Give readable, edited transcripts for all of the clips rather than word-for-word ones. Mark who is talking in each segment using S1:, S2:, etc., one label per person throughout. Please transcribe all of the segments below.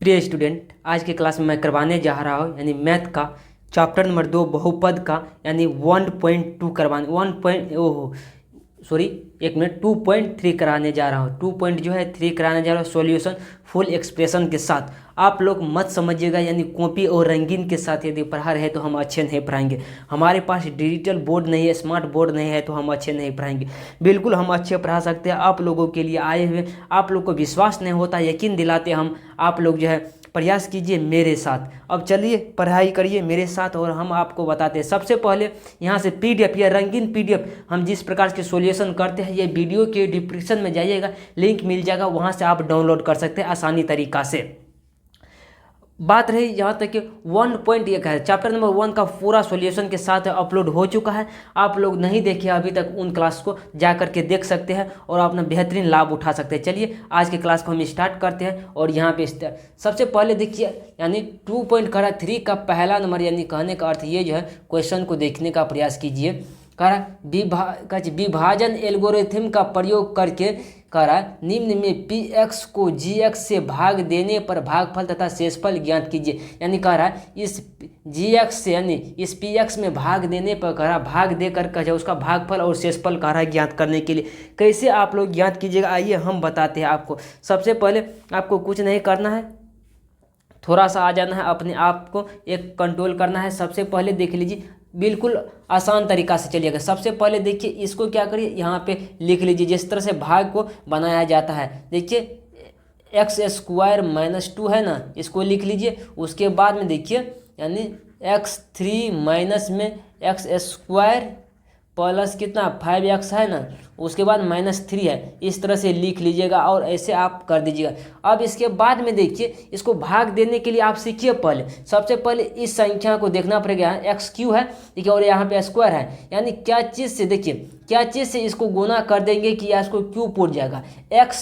S1: प्रिय स्टूडेंट, आज के क्लास में मैं करवाने जा रहा हूँ यानी मैथ का चैप्टर नंबर 2 बहुपद का यानी 1.2 करवाने 2.3 कराने जा रहा हूँ। 2.3 कराने जा रहा हूँ सॉल्यूशन फुल एक्सप्रेशन के साथ। आप लोग मत समझिएगा यानी कॉपी और रंगीन के साथ यदि पढ़ा रहे तो हम अच्छे नहीं पढ़ाएंगे। हमारे पास डिजिटल बोर्ड नहीं है, स्मार्ट बोर्ड नहीं है तो हम अच्छे नहीं पढ़ाएंगे। बिल्कुल हम अच्छे पढ़ा सकते हैं। आप लोगों के लिए आए हुए, आप लोग को विश्वास नहीं होता, यकीन दिलाते हम। आप लोग जो है प्रयास कीजिए मेरे साथ। अब चलिए पढ़ाई करिए मेरे साथ और हम आपको बताते हैं। सबसे पहले यहाँ से पीडीएफ या रंगीन पीडीएफ हम जिस प्रकार के सॉल्यूशन करते हैं, ये वीडियो के डिस्क्रिप्शन में जाइएगा, लिंक मिल जाएगा, वहाँ से आप डाउनलोड कर सकते हैं आसानी तरीका से। बात रही यहाँ तक कि 1.1 है, चैप्टर नंबर 1 का पूरा सॉल्यूशन के साथ अपलोड हो चुका है। आप लोग नहीं देखे अभी तक, उन क्लास को जा करके देख सकते हैं और अपना बेहतरीन लाभ उठा सकते हैं। चलिए आज के क्लास को हम स्टार्ट करते हैं। और यहाँ पे सबसे पहले देखिए यानी 2.3 का पहला नंबर यानी कहने का अर्थ ये जो है, क्वेश्चन को देखने का प्रयास कीजिए। कह रहा विभाजन एल्गोरिथम का प्रयोग करके कह रहा निम्न में पी एक्स को जी एक्स से भाग देने पर भागफल तथा शेषफल ज्ञात कीजिए। यानी कह रहा इस जी एक्स से यानी इस पी एक्स में भाग देने पर कह रहा भाग दे कर कह उसका भागफल और शेषफल कह रहा है ज्ञात करने के लिए। कैसे आप लोग ज्ञात कीजिएगा, आइए हम बताते हैं आपको। सबसे पहले आपको कुछ नहीं करना है, थोड़ा सा आ जाना है, अपने आप को एक कंट्रोल करना है। सबसे पहले देख लीजिए, बिल्कुल आसान तरीका से चलिएगा। सबसे पहले देखिए इसको क्या करिए, यहाँ पे लिख लीजिए जिस तरह से भाग को बनाया जाता है। देखिए x² - 2 है ना, इसको लिख लीजिए। उसके बाद में देखिए यानी x3 माइनस में x² प्लस कितना 5x है ना, उसके बाद -3 है। इस तरह से लिख लीजिएगा और ऐसे आप कर दीजिएगा। अब इसके बाद में देखिए इसको भाग देने के लिए आप सीखिए। पहले सबसे पहले इस संख्या को देखना पड़ेगा, x³ है देखिए और यहाँ पे स्क्वायर है, यानी क्या चीज़ से देखिए क्या चीज़ से इसको गुना कर देंगे कि या इसको क्यू पूर जाएगा। x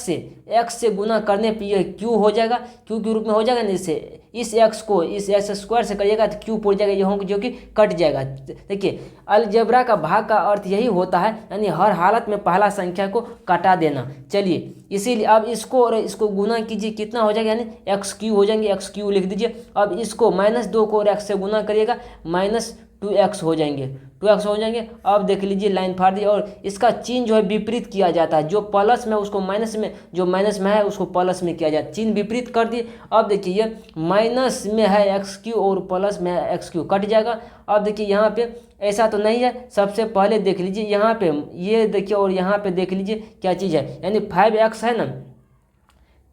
S1: से गुना करने पर यह क्यू हो जाएगा, क्यू के रूप में हो जाएगा ना। इससे इस x को इस x² से करिएगा तो क्यू पूर जाएगा, ये जो कि कट जाएगा। देखिए अलजेब्रा का भाग का अर्थ यही होता है, यानी हर हालत में पहला संख्या को काटा देना। चलिए इसीलिए अब इसको और इसको गुना कीजिए, कितना हो जाएगा यानी x³ हो जाएंगे, x³ लिख दीजिए। अब इसको -2 को और x से गुना करिएगा, -2x हो जाएंगे, 2x हो जाएंगे। अब देख लीजिए लाइन फाड़ दी और इसका चिन्ह जो है विपरीत किया जाता है। जो प्लस में उसको माइनस में, जो माइनस में है उसको प्लस में किया जाता है। चिन्ह विपरीत कर दिए। अब देखिए ये माइनस में है x³ और प्लस में है x³ कट जाएगा। अब देखिए यहाँ पे ऐसा तो नहीं है। सबसे पहले देख लीजिए यहाँ पे ये देखिए और यहाँ पे देख लीजिए क्या चीज़ है, यानी 5x है ना,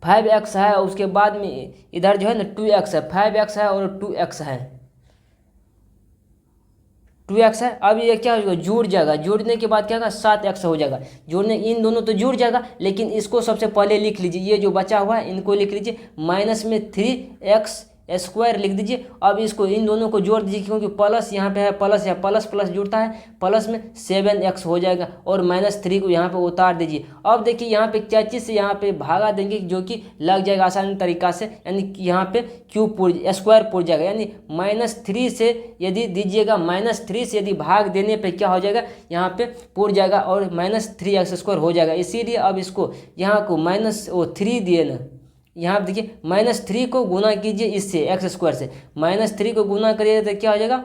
S1: 5x है। उसके बाद में इधर जो है ना 2x है, 5x है और 2x है, 2x है। अब ये क्या हो जाएगा, जुड़ जाएगा। जुड़ने के बाद क्या होगा 7x हो जाएगा। जुड़ने इन दोनों तो जुड़ जाएगा, लेकिन इसको सबसे पहले लिख लीजिए, ये जो बचा हुआ है इनको लिख लीजिए, -3x² लिख दीजिए। अब इसको इन दोनों को जोड़ दीजिए, क्योंकि प्लस यहाँ पे है, प्लस या प्लस प्लस जुड़ता है, प्लस में 7x हो जाएगा और -3 को यहाँ पे उतार दीजिए। अब देखिए यहाँ पे क्या चीज़ से यहाँ पे भागा देंगे जो कि लग जाएगा आसानी तरीका से, यानी यहाँ पे स्क्वायर पुर जाएगा। यानी -3 से यदि दीजिएगा, -3 से यदि भाग देने पे क्या हो जाएगा, यहाँ पे पुर जाएगा और -3x² हो जाएगा। इसीलिए अब इसको यहाँ को -3 दिए ना, यहाँ देखिए -3 को गुना कीजिए इससे x² से, -3 को गुना करिए तो क्या हो जाएगा,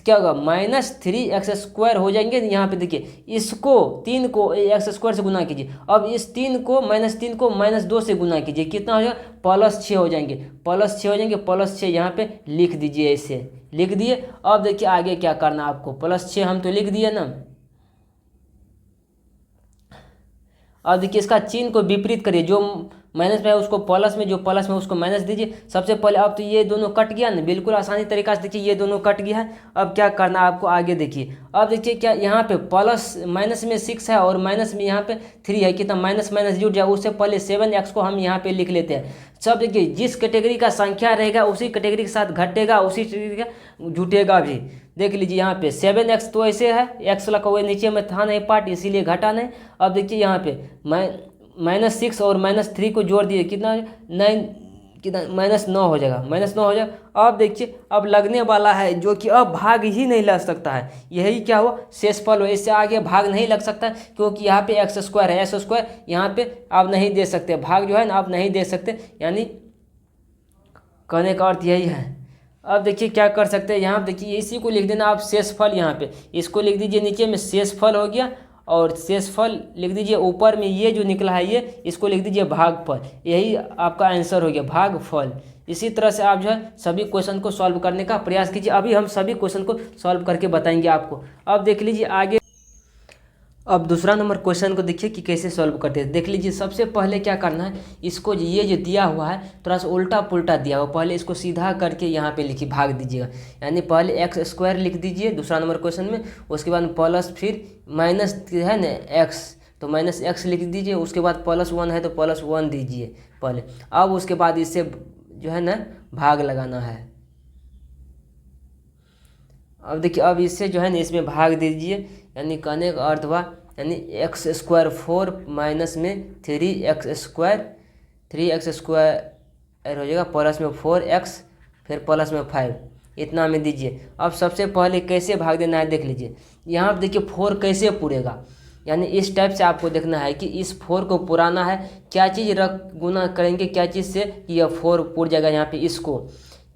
S1: क्या होगा -3x² हो जाएंगे। यहाँ पे देखिए इसको 3 को x² से गुना कीजिए। अब इस 3 को -2 से गुना कीजिए, कितना हो जाएगा +6 हो जाएंगे, +6 हो जाएंगे। +6 यहाँ पे लिख दीजिए, ऐसे लिख दिए। अब देखिए आगे क्या करना आपको, +6 हम तो लिख दिए ना। अब देखिए इसका चिन्ह को विपरीत करिए, जो माइनस में है उसको प्लस में, जो प्लस में उसको माइनस दीजिए। सबसे पहले अब तो ये दोनों कट गया ना, बिल्कुल आसानी तरीका से देखिए ये दोनों कट गया है। अब क्या करना है आपको, आगे देखिए। अब देखिए क्या यहाँ पे माइनस में 6 है और माइनस में यहाँ पे 3 है, कितना माइनस माइनस जुट जाए। उससे पहले 7x को हम यहाँ पे लिख लेते हैं। सब देखिए जिस कैटेगरी का संख्या रहेगा उसी कैटेगरी के साथ घटेगा, उसी कैटेगरी का जुटेगा भी। देख लीजिए यहाँ पे 7x तो ऐसे है, x लगा हुआ नीचे में था नहीं पार्ट, इसीलिए घटा नहीं। अब देखिए यहाँ पे -6 और -3 को जोड़ दिए, कितना कितना -9 हो जाएगा, -9 हो जाएगा। अब देखिए अब लगने वाला है जो कि अब भाग ही नहीं लग सकता है, यही क्या हुआ शेषफल हो, इससे आगे भाग नहीं लग सकता क्योंकि यहाँ पे x² है, x² यहाँ पे आप नहीं दे सकते, भाग जो है ना आप नहीं दे सकते, यानी कहने का अर्थ यही है। अब देखिए क्या कर सकते हैं, यहाँ देखिए इसी को लिख देना आप शेषफल, यहाँ पे इसको लिख दीजिए नीचे में शेषफल हो गया, और शेषफल लिख दीजिए ऊपर में ये जो निकला है ये इसको लिख दीजिए भागफल, यही आपका आंसर हो गया भागफल। इसी तरह से आप जो है सभी क्वेश्चन को सॉल्व करने का प्रयास कीजिए। अभी हम सभी क्वेश्चन को सॉल्व करके बताएंगे आपको। अब देख लीजिए आगे, अब दूसरा नंबर क्वेश्चन को देखिए कि कैसे सॉल्व करते हैं। देख लीजिए सबसे पहले क्या करना है, इसको ये जो दिया हुआ है थोड़ा सा उल्टा पुल्टा दिया हुआ, पहले इसको सीधा करके यहाँ पे लिखिए भाग दीजिएगा, यानी पहले x² लिख दीजिए दूसरा नंबर क्वेश्चन में, उसके बाद प्लस फिर माइनस है ना x, तो -x लिख दीजिए, उसके बाद +1 है तो +1 दीजिए पहले। अब उसके बाद इससे जो है ना भाग लगाना है। अब देखिए अब इससे जो है ना इसमें भाग दीजिए, यानी कहने का अर्थ हुआ यानी x² 4 माइनस में 3x² हो जाएगा, प्लस में 4x फिर प्लस में 5, इतना में दीजिए। अब सबसे पहले कैसे भाग देना है देख लीजिए, यहाँ पर देखिए 4 कैसे पूरेगा, यानी इस टाइप से आपको देखना है कि इस 4 को पुराना है, क्या चीज़ रख गुना करेंगे, क्या चीज़ से कि यह 4 पुर जाएगा, यहाँ पे इसको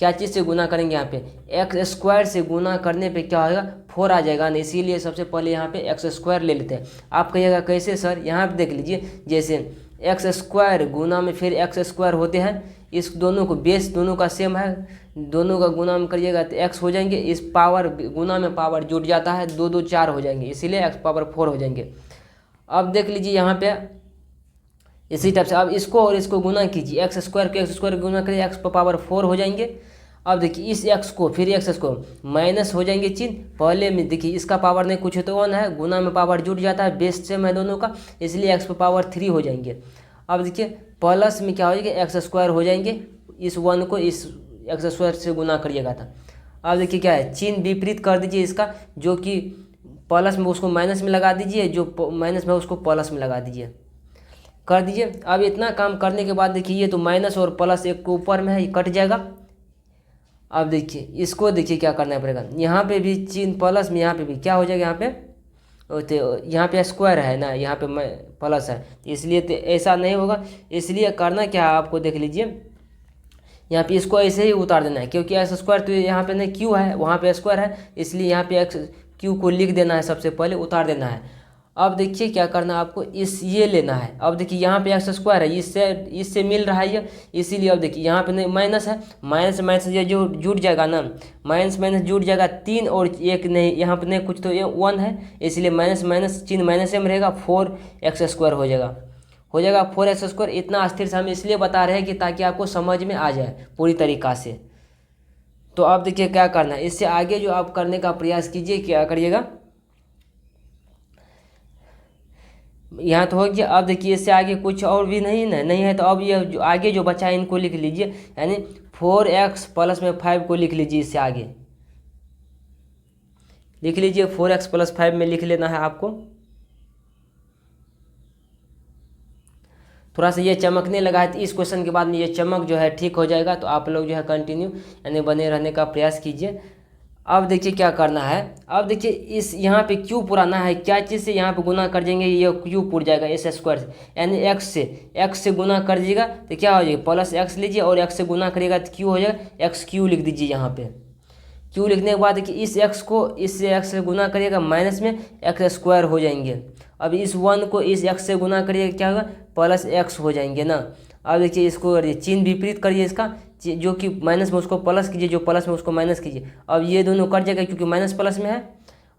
S1: क्या चीज़ से गुना करेंगे, यहाँ पे x² से गुना करने पे क्या होगा 4 आ जाएगा ना, इसीलिए सबसे पहले यहाँ पे x² ले लेते हैं। आप कहिएगा कैसे सर, यहाँ पे देख लीजिए जैसे x² गुना में फिर x² होते हैं, इस दोनों को बेस दोनों का सेम है, दोनों का गुना में करिएगा तो x हो जाएंगे, इस पावर गुना में पावर जुट जाता है, 2 2 4 हो जाएंगे, इसीलिए x पावर 4 हो जाएंगे। अब देख लीजिए यहाँ पे इसी टाइप से अब इसको और इसको गुना कीजिए, x² को x² गुना करिए, x पावर 4 हो जाएंगे। अब देखिए इस x को फिर x को माइनस हो जाएंगे चिन्ह, पहले में देखिए इसका पावर नहीं कुछ तो 1 है, गुना में पावर जुट जाता है, बेस सेम है दोनों का, इसलिए x पावर 3 हो जाएंगे। अब देखिए प्लस में क्या हो जाएगा x² हो जाएंगे, इस 1 को इस x² से गुना करिएगा था। अब देखिए क्या है चिन्ह विपरीत कर दीजिए इसका, जो कि प्लस में उसको माइनस में लगा दीजिए, जो माइनस में उसको प्लस में लगा दीजिए, कर दीजिए। अब इतना काम करने के बाद देखिए ये तो माइनस और प्लस एक को ऊपर में है, ये कट जाएगा। अब देखिए इसको देखिए क्या करना पड़ेगा, यहाँ पे भी चिन्ह प्लस में, यहाँ पे भी क्या हो जाएगा, यहाँ पे तो यहाँ पे स्क्वायर है ना, यहाँ पे प्लस है, इसलिए तो ऐसा नहीं होगा। इसलिए करना क्या है आपको देख लीजिए, यहाँ पे इसको ऐसे ही उतार देना है, क्योंकि x² तो यहाँ पे नहीं q है, वहाँ पे स्क्वायर है, इसलिए यहाँ पे q को लिख देना है, सबसे पहले उतार देना है। अब देखिए क्या करना है आपको, इस ये लेना है। अब देखिए यहाँ पे x² है, इससे मिल रहा है ये, इसीलिए अब देखिए यहाँ पे नहीं माइनस है, माइनस माइनस ये जो जुट जाएगा ना, माइनस माइनस जुट जाएगा, 3 और 1 नहीं, यहाँ पे नहीं कुछ तो ये 1 है, इसलिए माइनस माइनस चिन्ह माइनस में रहेगा, 4x² हो जाएगा 4x²। इतना अस्थिर से हम इसलिए बता रहे हैं कि ताकि आपको समझ में आ जाए पूरी तरीक़ा से। तो अब देखिए क्या करना है, इससे आगे जो आप करने का प्रयास कीजिए, क्या करिएगा, यहाँ तो हो गया। अब देखिए इससे आगे कुछ और भी नहीं है, तो अब ये जो आगे जो बचा है इनको लिख लीजिए, यानी 4x प्लस में 5 को लिख लीजिए, इससे आगे लिख लीजिए 4x प्लस 5 में लिख लेना है आपको। थोड़ा सा ये चमकने लगा है, तो इस क्वेश्चन के बाद में ये चमक जो है ठीक हो जाएगा, तो आप लोग जो है कंटिन्यू यानी बने रहने का प्रयास कीजिए। अब देखिए क्या करना है, अब देखिए इस यहाँ पे क्यू पुराना है, क्या चीज़ से यहाँ पे गुना कर देंगे, ये क्यू पुर जाएगा s² से, यानी x से गुना कर दीजिएगा तो क्या हो जाएगा, प्लस x लीजिए और x से गुना करिएगा तो क्यू हो जाएगा, x³ लिख दीजिए यहाँ पे। क्यू लिखने के बाद देखिए इस x को इससे x से गुना करिएगा, माइनस में x² हो जाएंगे। अब इस 1 को इस x से गुना करिएगा, क्या होगा, प्लस x हो जाएंगे ना। अब देखिए इसको करिए चिन्ह विपरीत करिए, इसका जो कि माइनस में उसको प्लस कीजिए, जो प्लस में उसको माइनस कीजिए। अब ये दोनों कट जाएगा क्योंकि माइनस प्लस में है।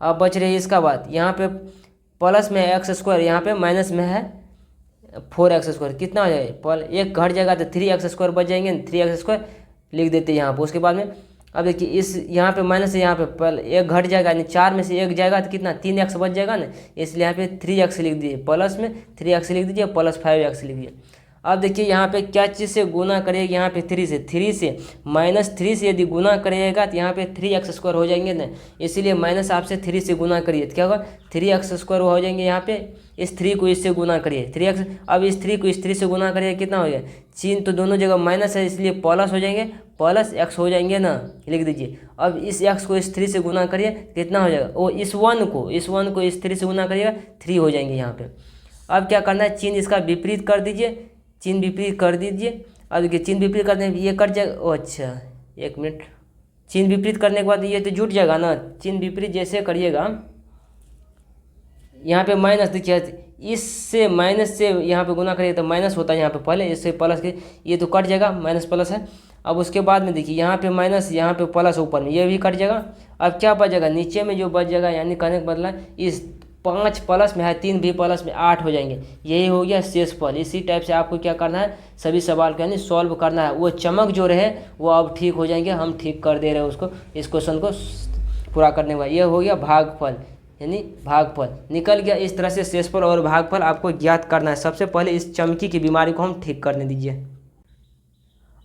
S1: अब बच रही है इसका बात, यहाँ पे प्लस में x², यहाँ पे माइनस में है 4x², कितना हो जाएगा, एक घट जाएगा तो 3x² बच जाएंगे, 3x² लिख देते हैं यहाँ पर। उसके बाद में अब देखिए इस यहाँ पे माइनस है, यहाँ पे एक घट जाएगा, यानी 4 में से 1 जाएगा तो कितना 3x बच जाएगा ना, इसलिए यहाँ पे 3x लिख दीजिए, प्लस में 3x लिख दीजिए, प्लस 5x लिख दीजिए। अब देखिए यहाँ पे क्या चीज़ से गुना करेगा, यहाँ पे 3 से, 3 से -3 से यदि गुना करिएगा तो यहाँ पे 3x² हो जाएंगे ना, इसीलिए माइनस आपसे 3 से गुना करिए तो क्या होगा 3x² हो जाएंगे। यहाँ पे इस 3 को इससे गुना करिए 3x, अब इस 3 को इस 3 से गुना करिए कितना हो गया, चिन्ह तो दोनों जगह माइनस है इसलिए प्लस हो जाएंगे, प्लस x हो जाएंगे ना, लिख दीजिए। अब इस x को इस 3 से गुना करिए कितना हो जाएगा, वो इस 1 को इस 3 से गुना करिएगा 3 हो जाएंगे यहाँ पे। अब क्या करना है, चिन्ह इसका विपरीत कर दीजिए, चिन्ह विपरीत कर दीजिए। अब देखिए चिन्ह विपरीत करने ये कट जाएगा, ओ अच्छा 1 मिनट, चिन्ह विपरीत करने के बाद ये तो जुट जाएगा ना, चिन्ह विपरीत जैसे करिएगा यहाँ पे माइनस, देखिए इससे माइनस से यहाँ पे गुना करिए तो माइनस होता है यहाँ पे पहले, इससे प्लस के ये तो कट जाएगा, माइनस प्लस है। अब उसके बाद में देखिए यहाँ पे माइनस, यहाँ पे प्लस, ऊपर में ये भी कट जाएगा। अब क्या बच जाएगा, नीचे में जो बच जाएगा, यानी कहने का मतलब इस 5 प्लस में है, 3 भी प्लस में 8 हो जाएंगे, यही हो गया शेषफल। इसी टाइप से आपको क्या करना है, सभी सवाल को यानी सॉल्व करना है। वो चमक जो रहे वो अब ठीक हो जाएंगे, हम ठीक कर दे रहे हैं उसको, इस क्वेश्चन को पूरा करने के बाद। ये हो गया भागफल, यानी भागफल निकल गया। इस तरह से शेषफल और भागफल आपको ज्ञात करना है। सबसे पहले इस चमकी की बीमारी को हम ठीक करने दीजिए।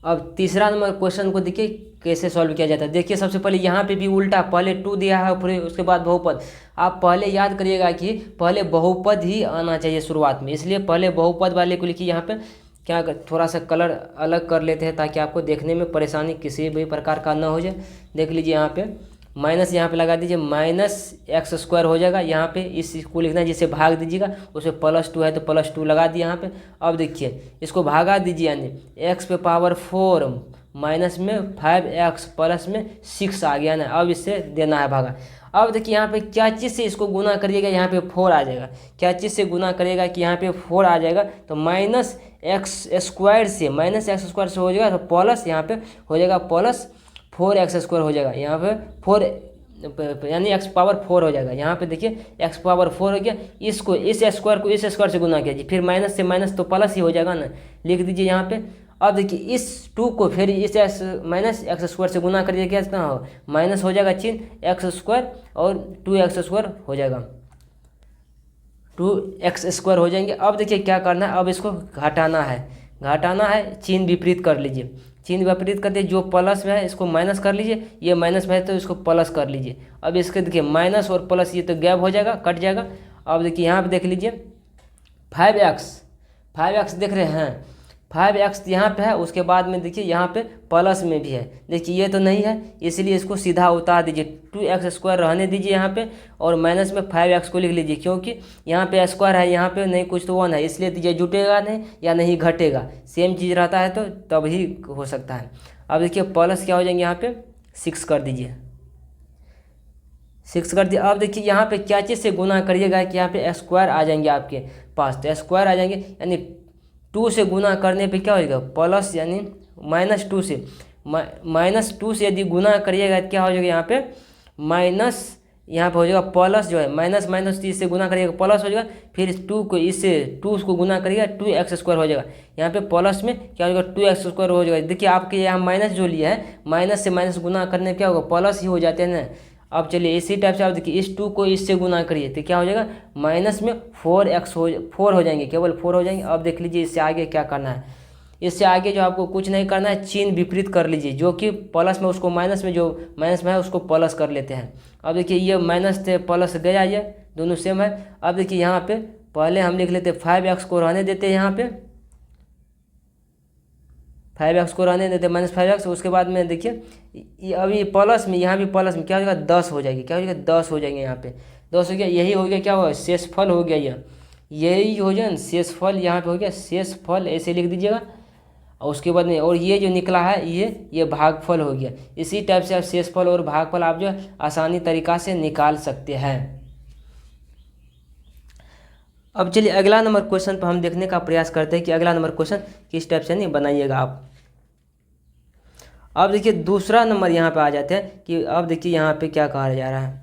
S1: अब तीसरा नंबर क्वेश्चन को देखिए कैसे सॉल्व किया जाता है। देखिए सबसे पहले यहाँ पे भी उल्टा, पहले 2 दिया है फिर उसके बाद बहुपद। आप पहले याद करिएगा कि पहले बहुपद ही आना चाहिए शुरुआत में, इसलिए पहले बहुपद वाले को लिखिए। यहाँ पे क्या थोड़ा सा कलर अलग कर लेते हैं ताकि आपको देखने में परेशानी किसी भी प्रकार का ना हो जाए। देख लीजिए यहाँ पे माइनस यहाँ पे लगा दीजिए, -x² हो जाएगा। यहाँ पे इसको लिखना है जिसे भाग दीजिएगा, उसे +2 है तो +2 लगा दिए यहाँ पे। अब देखिए इसको भागा दीजिए, यानी x पे पावर 4 माइनस में 5x प्लस में 6 आ गया ना, अब इससे देना है भागा। अब देखिए यहाँ पे क्या चीज़ से इसको गुना करिएगा, यहाँ पे 4 आ जाएगा। क्या चीज़ से गुना करिएगा कि यहाँ पे 4 आ जाएगा, तो -x² से हो जाएगा, तो प्लस यहाँ पे हो जाएगा प्लस 4x² हो जाएगा। यहाँ पे 4 यानी x पावर 4 हो जाएगा। यहाँ पे देखिए x पावर 4 हो गया, इसको इस स्क्वायर को इस स्क्वायर से गुना कीजिए, फिर माइनस से माइनस तो प्लस ही हो जाएगा ना, लिख दीजिए यहाँ पे। अब देखिए इस 2 को फिर इस -x² से गुना करिए, क्या कितना हो माइनस हो जाएगा चिन्ह x² और 2x² हो जाएगा, 2x² हो जाएंगे। अब देखिए क्या करना है, अब इसको घटाना है, चिन्ह विपरीत कर लीजिए। चिन्ह विपरीत करते जो प्लस में है इसको माइनस कर लीजिए, ये माइनस में है तो इसको प्लस कर लीजिए। अब इसके देखिए माइनस और प्लस ये तो गैप हो जाएगा, कट जाएगा। अब देखिए यहाँ पे देख लीजिए 5x देख रहे हैं, 5x यहाँ पे है, उसके बाद में देखिए यहाँ पे प्लस में भी है। देखिए ये तो नहीं है, इसलिए इसको सीधा उतार दीजिए, 2x² रहने दीजिए यहाँ पे, और माइनस में 5x को लिख लीजिए, क्योंकि यहाँ पे स्क्वायर है, यहाँ पे नहीं कुछ तो 1 है, इसलिए ये जुटेगा नहीं या नहीं घटेगा, सेम चीज़ रहता है तो तब ही हो सकता है। अब देखिए प्लस क्या हो जाएंगे, यहाँ पे 6 कर दीजिए, 6 कर दिए। अब देखिए यहाँ पे क्या चीज़ से गुना करिएगा कि यहाँ पे स्क्वायर आ जाएंगे आपके पास, तो स्क्वायर आ जाएंगे, यानी 2 से गुना करने पे क्या हो जाएगा प्लस, यानी -2 से -2 से यदि गुना करिएगा तो क्या हो जाएगा, यहाँ पे माइनस, यहाँ पे हो जाएगा प्लस, जो है माइनस 30 से गुना करिएगा प्लस हो जाएगा, फिर 2 को इससे 2 को गुना करिएगा 2x² हो जाएगा। यहाँ पे प्लस में क्या हो जाएगा 2x² हो जाएगा। देखिए आपके यहाँ माइनस जो लिया है, माइनस से माइनस गुना करने क्या होगा प्लस ही हो जाते हैं ना। अब चलिए इसी टाइप से आप देखिए इस 2 को इससे गुना करिए तो क्या हो जाएगा, माइनस में 4 हो जाएंगे, केवल 4 हो जाएंगे। अब देख लीजिए इससे आगे क्या करना है, इससे आगे जो आपको कुछ नहीं करना है, चिन्ह विपरीत कर लीजिए, जो कि प्लस में उसको माइनस में, जो माइनस में है उसको प्लस कर लेते हैं। अब देखिए ये माइनस से प्लस गया, ये दोनों सेम है। अब देखिए यहाँ पे पहले हम लिख लेते 5x को रहने देते हैं, यहाँ पे 5x को रहने देते -5x। उसके बाद में देखिए अभी प्लस में, यहाँ भी प्लस में क्या हो जाएगा 10 हो जाएगी, क्या हो जाएगा 10 हो जाएंगे, यहाँ पे 10 हो गया। यही हो गया क्या हुआ, शेषफल हो गया, यही हो जाए शेषफल, यहाँ पे हो गया शेषफल, ऐसे लिख दीजिएगा। और उसके बाद में, और ये जो निकला है ये भागफल हो गया। इसी टाइप से आप शेषफल और भागफल आप जो आसानी तरीका से निकाल सकते हैं। अब चलिए अगला नंबर क्वेश्चन पर हम देखने का प्रयास करते हैं कि अगला नंबर क्वेश्चन किस टाइप से नहीं बनाइएगा आप। अब देखिए दूसरा नंबर यहाँ पे आ जाते हैं कि अब देखिए यहाँ पे क्या कहा जा रहा है।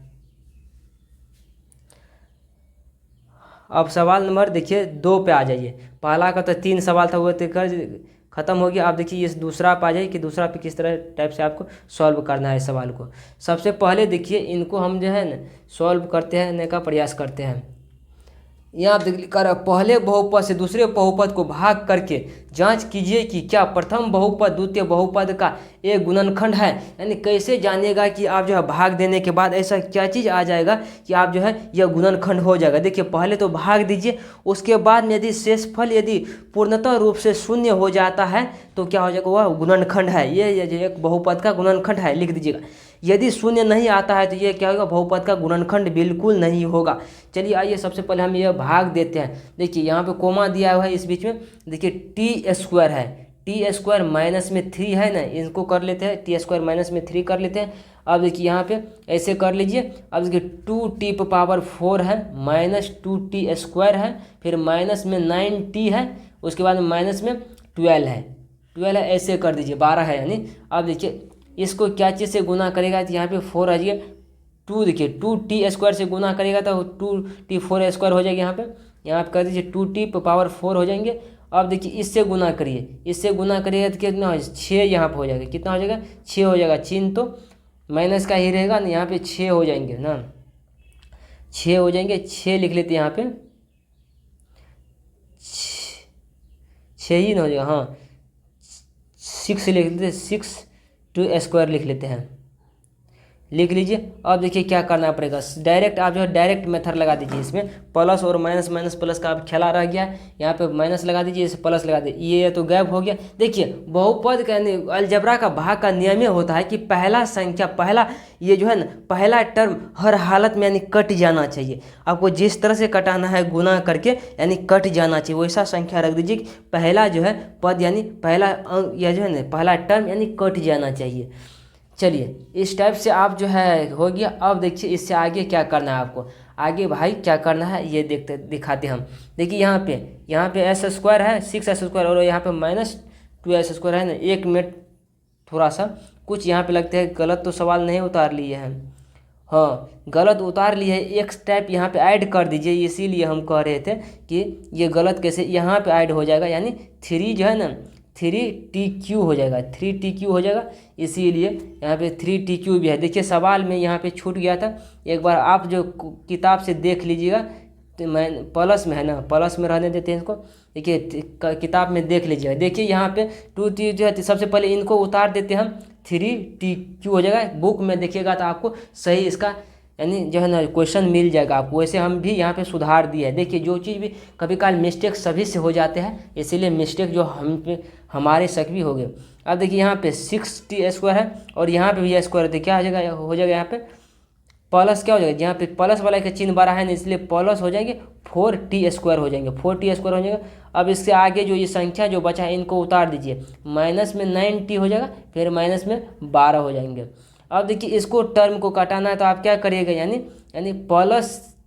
S1: अब सवाल नंबर देखिए 2 पे आ जाइए। पहला का तो 3 सवाल था वो तो खत्म हो गया। आप देखिए इस दूसरा पे आ जाइए कि दूसरा पे किस तरह टाइप से आपको सॉल्व करना है इस सवाल को। सबसे पहले देखिए इनको हम जो है ना सॉल्व करते हैं का प्रयास करते हैं। यहाँ पे लिखा रहा पहले बहुपद से दूसरे बहुपद को भाग करके जांच कीजिए कि क्या प्रथम बहुपद द्वितीय बहुपद का एक गुणनखंड है। यानी कैसे जानिएगा कि आप जो है भाग देने के बाद ऐसा क्या चीज़ आ जाएगा कि आप जो है यह गुणनखंड हो जाएगा। देखिए पहले तो भाग दीजिए, उसके बाद में यदि शेषफल यदि पूर्णतः रूप से शून्य हो जाता है तो क्या हो जाएगा, वह गुणनखंड है। ये जो एक बहुपद का गुणनखंड है, लिख दीजिएगा। यदि शून्य नहीं आता है तो ये क्या होगा, बहुपद का गुणनखंड बिल्कुल नहीं होगा। चलिए आइए सबसे पहले हम यह भाग देते हैं। देखिए यहाँ पे कोमा दिया हुआ है इस बीच में, देखिए टी स्क्वायर है, टी स्क्वायर माइनस में 3 है ना, इनको कर लेते हैं, टी स्क्वायर माइनस में 3 कर लेते हैं। अब देखिए यहाँ पे ऐसे कर लीजिए। अब देखिए 2t⁴ है, माइनस 2t² है, फिर माइनस में 9t है, उसके बाद माइनस में 12 है, 12 है, ऐसे कर दीजिए, 12 है यानी। अब देखिए इसको क्या चीज़ से गुना करेगा तो यहाँ पे 4 आ जाइए, 2 देखिए 2t² से गुना करेगा तो 2t⁴² हो जाएगा। यहाँ पे कर दीजिए 2t⁴ हो जाएंगे। अब देखिए इससे गुना करिए, इससे गुना करिएगा तो कितना हो, 6 यहाँ पे हो जाएगा, कितना हो जाएगा, 6 हो जाएगा। चिन्ह तो माइनस का ही रहेगा ना, यहाँ पे 6 हो जाएंगे ना, 6 हो जाएंगे, 6 लिख लेते हैं यहाँ पे, 6 ही ना हो जाएगा, हाँ 6 लिख लेते हैं, 6 लिख लेते हैं, लिख लीजिए। अब देखिए क्या करना पड़ेगा, डायरेक्ट आप जो है डायरेक्ट मेथड लगा दीजिए। इसमें प्लस और माइनस, माइनस प्लस का आप खेला रह गया, यहाँ पे माइनस लगा दीजिए, इसे प्लस लगा दीजिए, ये तो गायब हो गया। देखिए बहुपद का अलजेब्रा का भाग का नियम ये होता है कि पहला संख्या, पहला ये जो है ना, पहला टर्म हर हालत में यानी कट जाना चाहिए। आपको जिस तरह से कटाना है गुना करके यानी कट जाना चाहिए, वैसा संख्या रख दीजिए कि पहला जो है पद यानी पहला अंक या जो है ना पहला टर्म यानी कट जाना चाहिए। चलिए इस टाइप से आप जो है हो गया। अब देखिए इससे आगे क्या करना है आपको, आगे भाई क्या करना है ये दिखाते हम। देखिए यहाँ पे s² है, 6s² और यहाँ पे -2s² है ना। 1 मिनट, थोड़ा सा कुछ यहाँ पे लगता है गलत तो सवाल नहीं उतार लिए हैं, हाँ गलत उतार लिए है। एक स्टेप यहाँ पे ऐड कर दीजिए, इसीलिए हम कह रहे थे कि ये गलत कैसे यहाँ पे ऐड हो जाएगा, यानी 3 जो है ना 3tq हो जाएगा, 3tq हो जाएगा, इसीलिए यहाँ पे 3tq भी है। देखिए सवाल में यहाँ पे छूट गया था, एक बार आप जो किताब से देख लीजिएगा, तो मैं प्लस में है ना, प्लस में रहने देते हैं इसको। देखिए किताब में देख लीजिएगा, देखिए यहाँ पे 2t जो है, सबसे पहले इनको उतार देते हैं हम, 3tq हो जाएगा। बुक में देखिएगा तो आपको सही इसका यानी जो है ना क्वेश्चन मिल जाएगा आपको। वैसे हम भी यहाँ पे सुधार दिया है। देखिए जो चीज़ भी कभी काल मिस्टेक सभी से हो जाते हैं, इसीलिए मिस्टेक जो हम पे हमारे शक भी हो गए। अब देखिए यहाँ पे 6t² है और यहाँ पे भी स्क्वायर है, क्या हो जाएगा, यहाँ पे प्लस क्या हो जाएगा, यहाँ पे प्लस वाला का चिन्ह बड़ा है ना, इसलिए प्लस हो जाएंगे, 4t² हो जाएंगे, 4t² हो जाएगा। अब इसके आगे जो ये संख्या जो बचा है इनको उतार दीजिए, माइनस में 9t हो जाएगा, फिर माइनस में 12 हो जाएंगे। अब देखिए इसको टर्म को काटाना है तो आप क्या करिएगा, यानी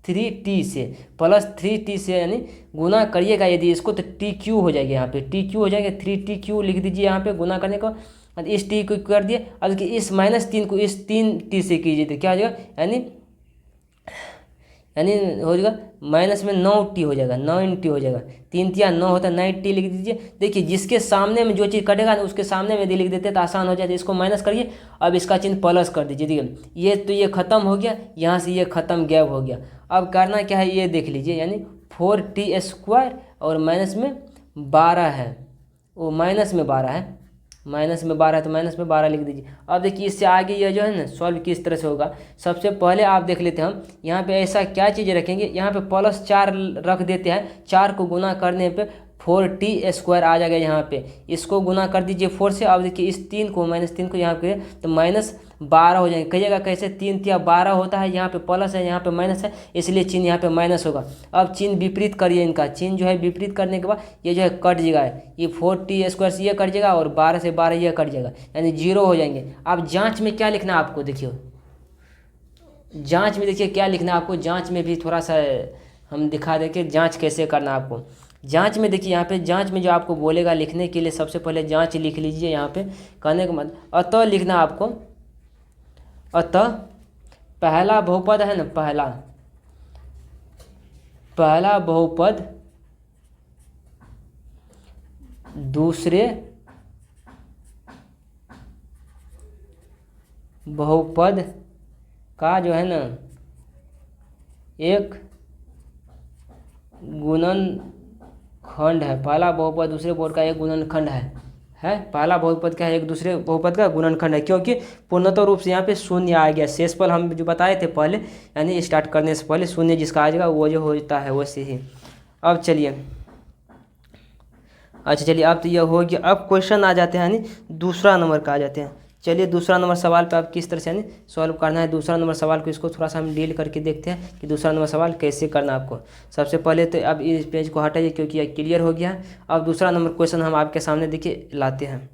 S1: +3t से यानी गुना करिएगा यदि इसको, तो tq हो जाएगा, यहाँ पे tq हो जाएगा, 3tq लिख दीजिए यहाँ पे गुना करने को। इस t को कर दिए, अब देखिए इस -3 को इस 3t से कीजिए तो क्या हो जाएगा, यानी हो जाएगा माइनस में 9t हो जाएगा, 9t हो जाएगा, 3 तिया 9 होता है, 9t लिख दीजिए। देखिए जिसके सामने में जो चीज़ कटेगा ना उसके सामने में यदि लिख देते तो आसान हो जाए। इसको माइनस करिए, अब इसका चिन्ह प्लस कर दीजिए। देखिए ये तो ये खत्म हो गया, यहाँ से ये खत्म गैप हो गया। अब करना क्या है ये देख लीजिए, यानी 4t² और माइनस में 12 है, वो माइनस में 12 है, माइनस में 12 है तो माइनस में 12 लिख दीजिए। अब देखिए इससे आगे ये जो है ना सॉल्व किस तरह से होगा, सबसे पहले आप देख लेते हैं हम यहाँ पे ऐसा क्या चीज़ रखेंगे, यहाँ पे +4 रख देते हैं, 4 को गुना करने पे 4t² आ जाएगा। यहाँ पे इसको गुना कर दीजिए 4 से। अब देखिए इस 3 को -3 को यहाँ पे तो -12 हो जाएंगे। कहिएगा कैसे, 3 तिया 12 होता है, यहाँ पे प्लस है यहाँ पे माइनस है, इसलिए चिन्ह यहाँ पे माइनस होगा। अब चिन्ह विपरीत करिए, इनका चिन्ह जो है विपरीत करने के बाद ये जो है कट जाएगा, ये 4t² से ये कट जाएगा और 12 से 12 ये कट जाएगा, यानी 0 हो जाएंगे। अब जाँच में क्या लिखना है आपको, देखिए जाँच में देखिए क्या लिखना है आपको, जाँच में भी थोड़ा सा हम दिखा दें कि जाँच कैसे करना है आपको। जांच में देखिए यहाँ पे जांच में जो आपको बोलेगा लिखने के लिए, सबसे पहले जांच लिख लीजिए। यहाँ पे कहने का मतलब अतः लिखना आपको, अतः पहला बहुपद है ना, पहला बहुपद दूसरे बहुपद का जो है ना एक गुणनखंड है। पहला बहुपद दूसरे बहुपद का एक गुणनखंड है पहला बहुपद का एक दूसरे बहुपद का गुणनखंड है, क्योंकि पूर्णतः रूप से यहाँ पे शून्य आ गया। शेषफल हम जो बताए थे पहले, यानी स्टार्ट करने से पहले शून्य जिसका आ जाएगा वो जो होता है वैसे ही। अब चलिए, अच्छा चलिए, अब तो यह हो गया। अब क्वेश्चन आ जाते हैं, यानी दूसरा नंबर का आ जाते हैं। चलिए दूसरा नंबर सवाल पे आप किस तरह से यानी सॉल्व करना है दूसरा नंबर सवाल को, इसको थोड़ा सा हम डील करके देखते हैं कि दूसरा नंबर सवाल कैसे करना है आपको। सबसे पहले तो अब इस पेज को हटाइए क्योंकि यह क्लियर हो गया है। अब दूसरा नंबर क्वेश्चन हम आपके सामने देखिए लाते हैं।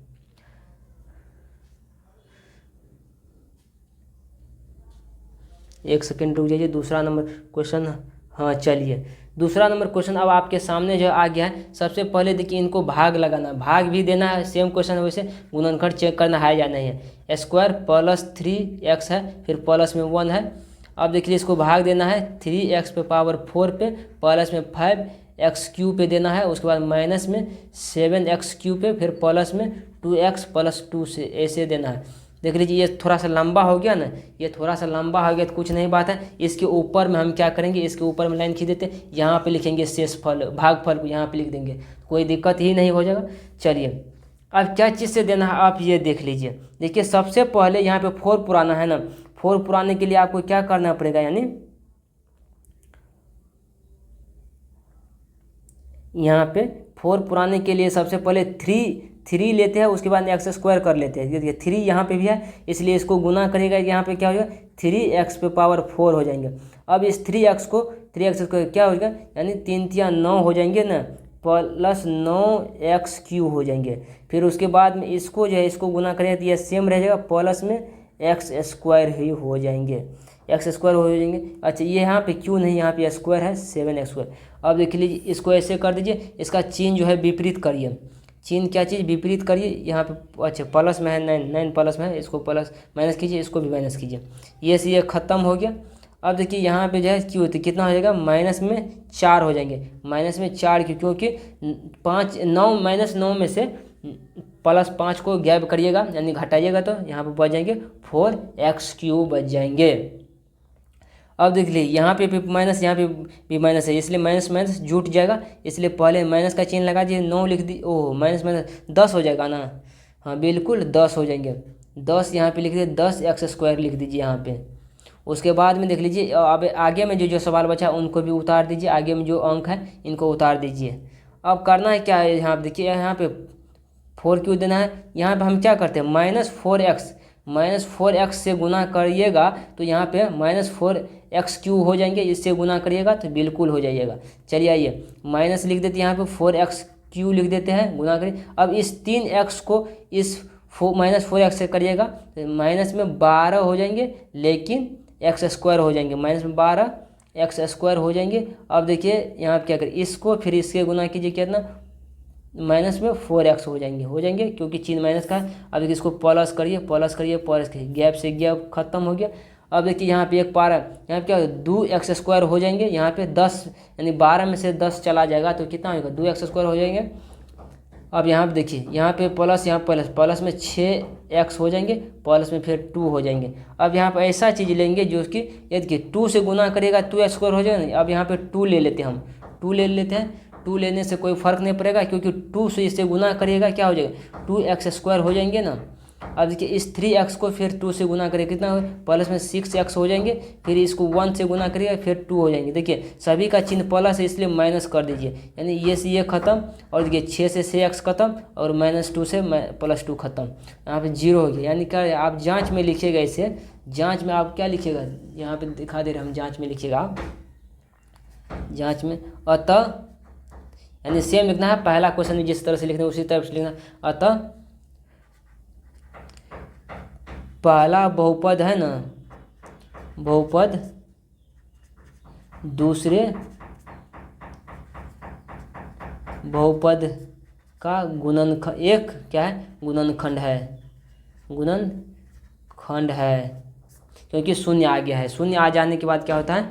S1: एक सेकेंड रुक जाइए, दूसरा नंबर क्वेश्चन, हाँ चलिए दूसरा नंबर क्वेश्चन अब आपके सामने जो आ गया है। सबसे पहले देखिए इनको भाग लगाना, भाग भी देना है, सेम क्वेश्चन है वैसे, गुणनखंड चेक करना है या नहीं है। स्क्वायर प्लस 3x है, फिर प्लस में 1 है। अब देखिए इसको भाग देना है 3x पे पावर 4 पे, प्लस में 5x³ पे देना है, उसके बाद माइनस में 7x³ पे, फिर प्लस में 2x + 2 से ऐसे देना है। देख लीजिए ये थोड़ा सा लंबा हो गया ना, ये थोड़ा सा लंबा हो गया तो कुछ नहीं बात है। इसके ऊपर में हम क्या करेंगे, इसके ऊपर में लाइन खींच देते हैं, यहाँ पे लिखेंगे शेषफल, भागफल को यहाँ पे लिख देंगे, कोई दिक्कत ही नहीं हो जाएगा। चलिए अब क्या चीज़ से देना है आप ये देख लीजिए। देखिए सबसे पहले यहाँ पे 4 पुराना है ना, 4 पुराने के लिए आपको क्या करना पड़ेगा, यानी यहाँ पे 4 पुराने के लिए सबसे पहले 3 लेते हैं, उसके बाद x² कर लेते हैं। देखिए 3 यहाँ पे भी है, इसलिए इसको गुना करेगा, यहाँ पे क्या हो जाएगा 3x पे पावर 4 हो जाएंगे। अब इस 3x को क्या हो जाएगा, यानी 3 × 9 हो जाएंगे ना, प्लस 9x³ हो जाएंगे। फिर उसके बाद में इसको जो है इसको गुना करेंगे तो ये सेम रह जाएगा, प्लस में x² ही हो जाएंगे, x² हो जाएंगे। अच्छा ये यहाँ पे क्यों नहीं, यहाँ पे स्क्वायर है 7x²। अब देख लीजिए इसको ऐसे कर दीजिए, इसका चिन्ह जो है विपरीत करिए, चिन्ह क्या चीज़ विपरीत करिए। यहाँ पे अच्छा प्लस में है 9 प्लस में है, इसको प्लस माइनस कीजिए, इसको भी माइनस कीजिए, ये से ये ख़त्म हो गया। अब देखिए यहाँ पे जो है क्यों होती कितना हो जाएगा, -4 हो जाएंगे, -4 क्योंकि 9 -9 में से +5 को गैप करिएगा यानी घटाइएगा तो यहाँ पे बच जाएंगे 4x³ बच जाएंगे। अब देख लीजिए यहाँ पे भी माइनस, यहाँ पे भी माइनस है, इसलिए माइनस माइनस जुट जाएगा, इसलिए पहले माइनस का चिन्ह लगा दीजिए, 9 लिख दी, ओह माइनस माइनस 10 हो जाएगा ना, हाँ बिल्कुल 10 हो जाएंगे। 10 यहाँ पे लिख दीजिए, 10x² लिख दीजिए यहाँ पे। उसके बाद में देख लीजिए अब आगे में जो सवाल बचा है उनको भी उतार दीजिए, आगे में जो अंक है इनको उतार दीजिए। अब करना है क्या है, यहाँ पे देखिए यहाँ पे 4 क्यों देना है, यहाँ पे हम क्या करते हैं -4x से गुना करिएगा तो यहाँ पे -4x³ हो जाएंगे, इससे गुना करिएगा तो बिल्कुल हो जाइएगा। चलिए आइए माइनस लिख देते हैं, यहाँ पे 4x³ लिख देते हैं, गुना करिए। अब इस 3x को इस -4x से करिएगा तो माइनस में 12 हो जाएंगे, लेकिन x² हो जाएंगे, -12 x² हो जाएंगे। अब देखिए यहाँ पे क्या करें, इसको फिर इसके गुना कीजिए, कितना माइनस में 4x हो जाएंगे क्योंकि चिन्ह माइनस का है। अब देखिए इसको प्लस करिए, गैप से गैप खत्म हो गया। अब देखिए यहाँ पे एक पारा, यहाँ पे क्या 2x² हो जाएंगे, यहाँ पे 10 यानी 12 में से 10 चला जाएगा तो कितना होगा 2x² हो जाएंगे। अब यहाँ पे देखिए यहाँ पे प्लस, यहाँ प्लस में 6x हो जाएंगे, प्लस में फिर 2 हो जाएंगे। अब यहाँ पे ऐसा चीज़ लेंगे जो कि यदि 2 से गुना करेगा 2x² हो जाएगा। अब यहाँ पे 2 ले लेते हैं हम, 2 ले लेते हैं, 2 लेने से कोई फ़र्क नहीं पड़ेगा क्योंकि 2 से इससे गुना करिएगा क्या हो जाएगा 2x² हो जाएंगे ना। अब देखिए इस 3x को फिर 2 से गुना करिए, कितना हो प्लस में 6x हो जाएंगे, फिर इसको 1 से गुना करिएगा फिर 2 हो जाएंगे। देखिए सभी का चिन्ह प्लस है इसलिए माइनस कर दीजिए, यानी ये से ये ख़त्म, और देखिए 6 से 6x ख़त्म और -2 से +2 ख़त्म, यहाँ पे 0 हो गया। यानी क्या आप जाँच में लिखिएगा, इसे जाँच में आप क्या लिखिएगा, यहाँ पर दिखा दे रहे हम, जाँच में लिखिएगा आप, जाँच में अतः यानी सेम लिखना है, पहला क्वेश्चन जिस तरह से लिखना है उसी तरह से लिखना। अतः पहला बहुपद है ना, बहुपद दूसरे बहुपद का गुणनखंड, एक क्या है गुणनखंड है, क्योंकि शून्य आ गया है। शून्य आ जाने के बाद क्या होता है,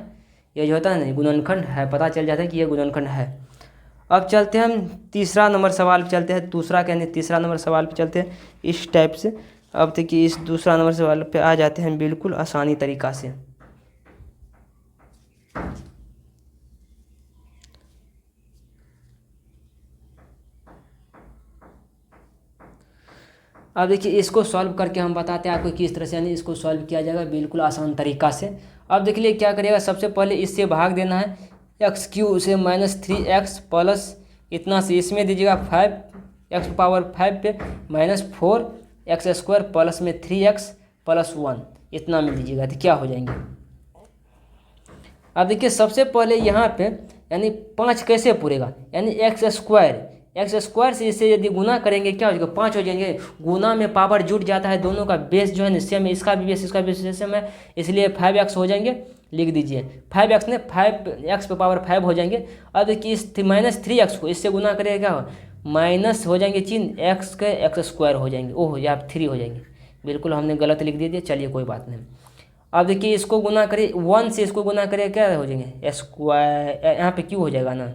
S1: ये जो होता है ना गुणनखंड है, पता चल जाता है कि ये गुणनखंड है। अब चलते हैं हम तीसरा नंबर सवाल पे चलते हैं, दूसरा कहने तीसरा नंबर सवाल पे चलते हैं इस टाइप से। अब देखिए इस दूसरा नंबर सवाल पे आ जाते हैं बिल्कुल आसानी तरीक़ा से। अब देखिए इसको सॉल्व करके हम बताते हैं आपको किस तरह से यानी इसको सॉल्व किया जाएगा बिल्कुल आसान तरीका से। अब देख लिए क्या करिएगा, सबसे पहले इससे भाग देना है, एक्स क्यू से -3x प्लस इतना से इसमें दीजिएगा 5x⁵ पे -4x² प्लस में 3x + 1 इतना में दीजिएगा तो क्या हो जाएंगे। अब देखिए सबसे पहले यहाँ पे यानी 5 कैसे पूरेगा, यानी x² से इसे यदि गुना करेंगे क्या हो जाएगा, 5 हो जाएंगे। गुना में पावर जुट जाता है, दोनों का बेस जो है ना सेम है, इसका भी बेस इसका बेस सेम है, इसलिए 5x हो जाएंगे। लिख दीजिए 5x ने 5x⁵ हो जाएंगे। अब देखिए इस -3x को इससे गुना करेगा क्या हो, माइनस हो जाएंगे चिन्ह x के x² हो जाएंगे, ओह या 3 हो जाएंगे। बिल्कुल हमने गलत लिख दिया, चलिए कोई बात नहीं। अब देखिए इसको गुना करिए 1 से, इसको गुना करिए क्या हो जाएंगे स्क्वायर, यहाँ पे क्यों हो जाएगा ना।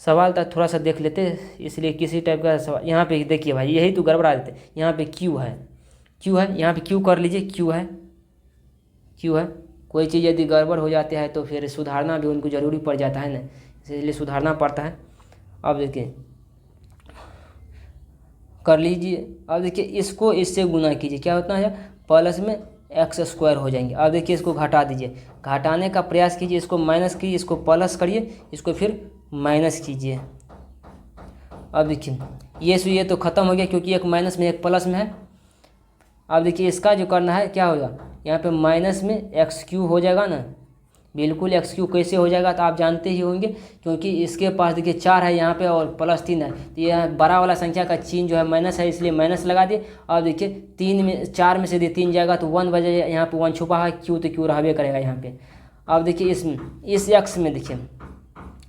S1: सवाल था थोड़ा सा देख लेते, इसलिए किसी टाइप का सवाल यहाँ पे देखिए भाई, यही तो गड़बड़ा देते। यहाँ पे क्यू है, यहाँ पे क्यू कर लीजिए, क्यू है। कोई चीज़ यदि गड़बड़ हो जाती है तो फिर सुधारना भी उनको ज़रूरी पड़ जाता है ना, इसलिए सुधारना पड़ता है। अब देखिए कर लीजिए। अब देखिए इसको इससे गुना कीजिए, क्या होता है प्लस में x² हो जाएंगे। अब देखिए इसको घटा दीजिए, घटाने का प्रयास कीजिए, इसको माइनस कीजिए, इसको प्लस करिए, इसको फिर माइनस कीजिए। अब देखिए ये तो ख़त्म हो गया क्योंकि एक माइनस में एक प्लस में है। अब देखिए इसका जो करना है क्या होगा, यहाँ पे माइनस में x³ हो जाएगा ना, बिल्कुल x³ कैसे हो जाएगा तो आप जानते ही होंगे, क्योंकि इसके पास देखिए 4 है यहाँ पे और +3 है, तो यह बड़ा वाला संख्या का चिन्ह जो है माइनस है, इसलिए माइनस लगा दिए। अब देखिए 4 में से यदि 3 जाएगा तो 1 बजे, यहाँ पे 1 छुपा है, क्यू तो क्यू रहबे करेगा यहाँ पे। अब देखिए इस x में देखिए,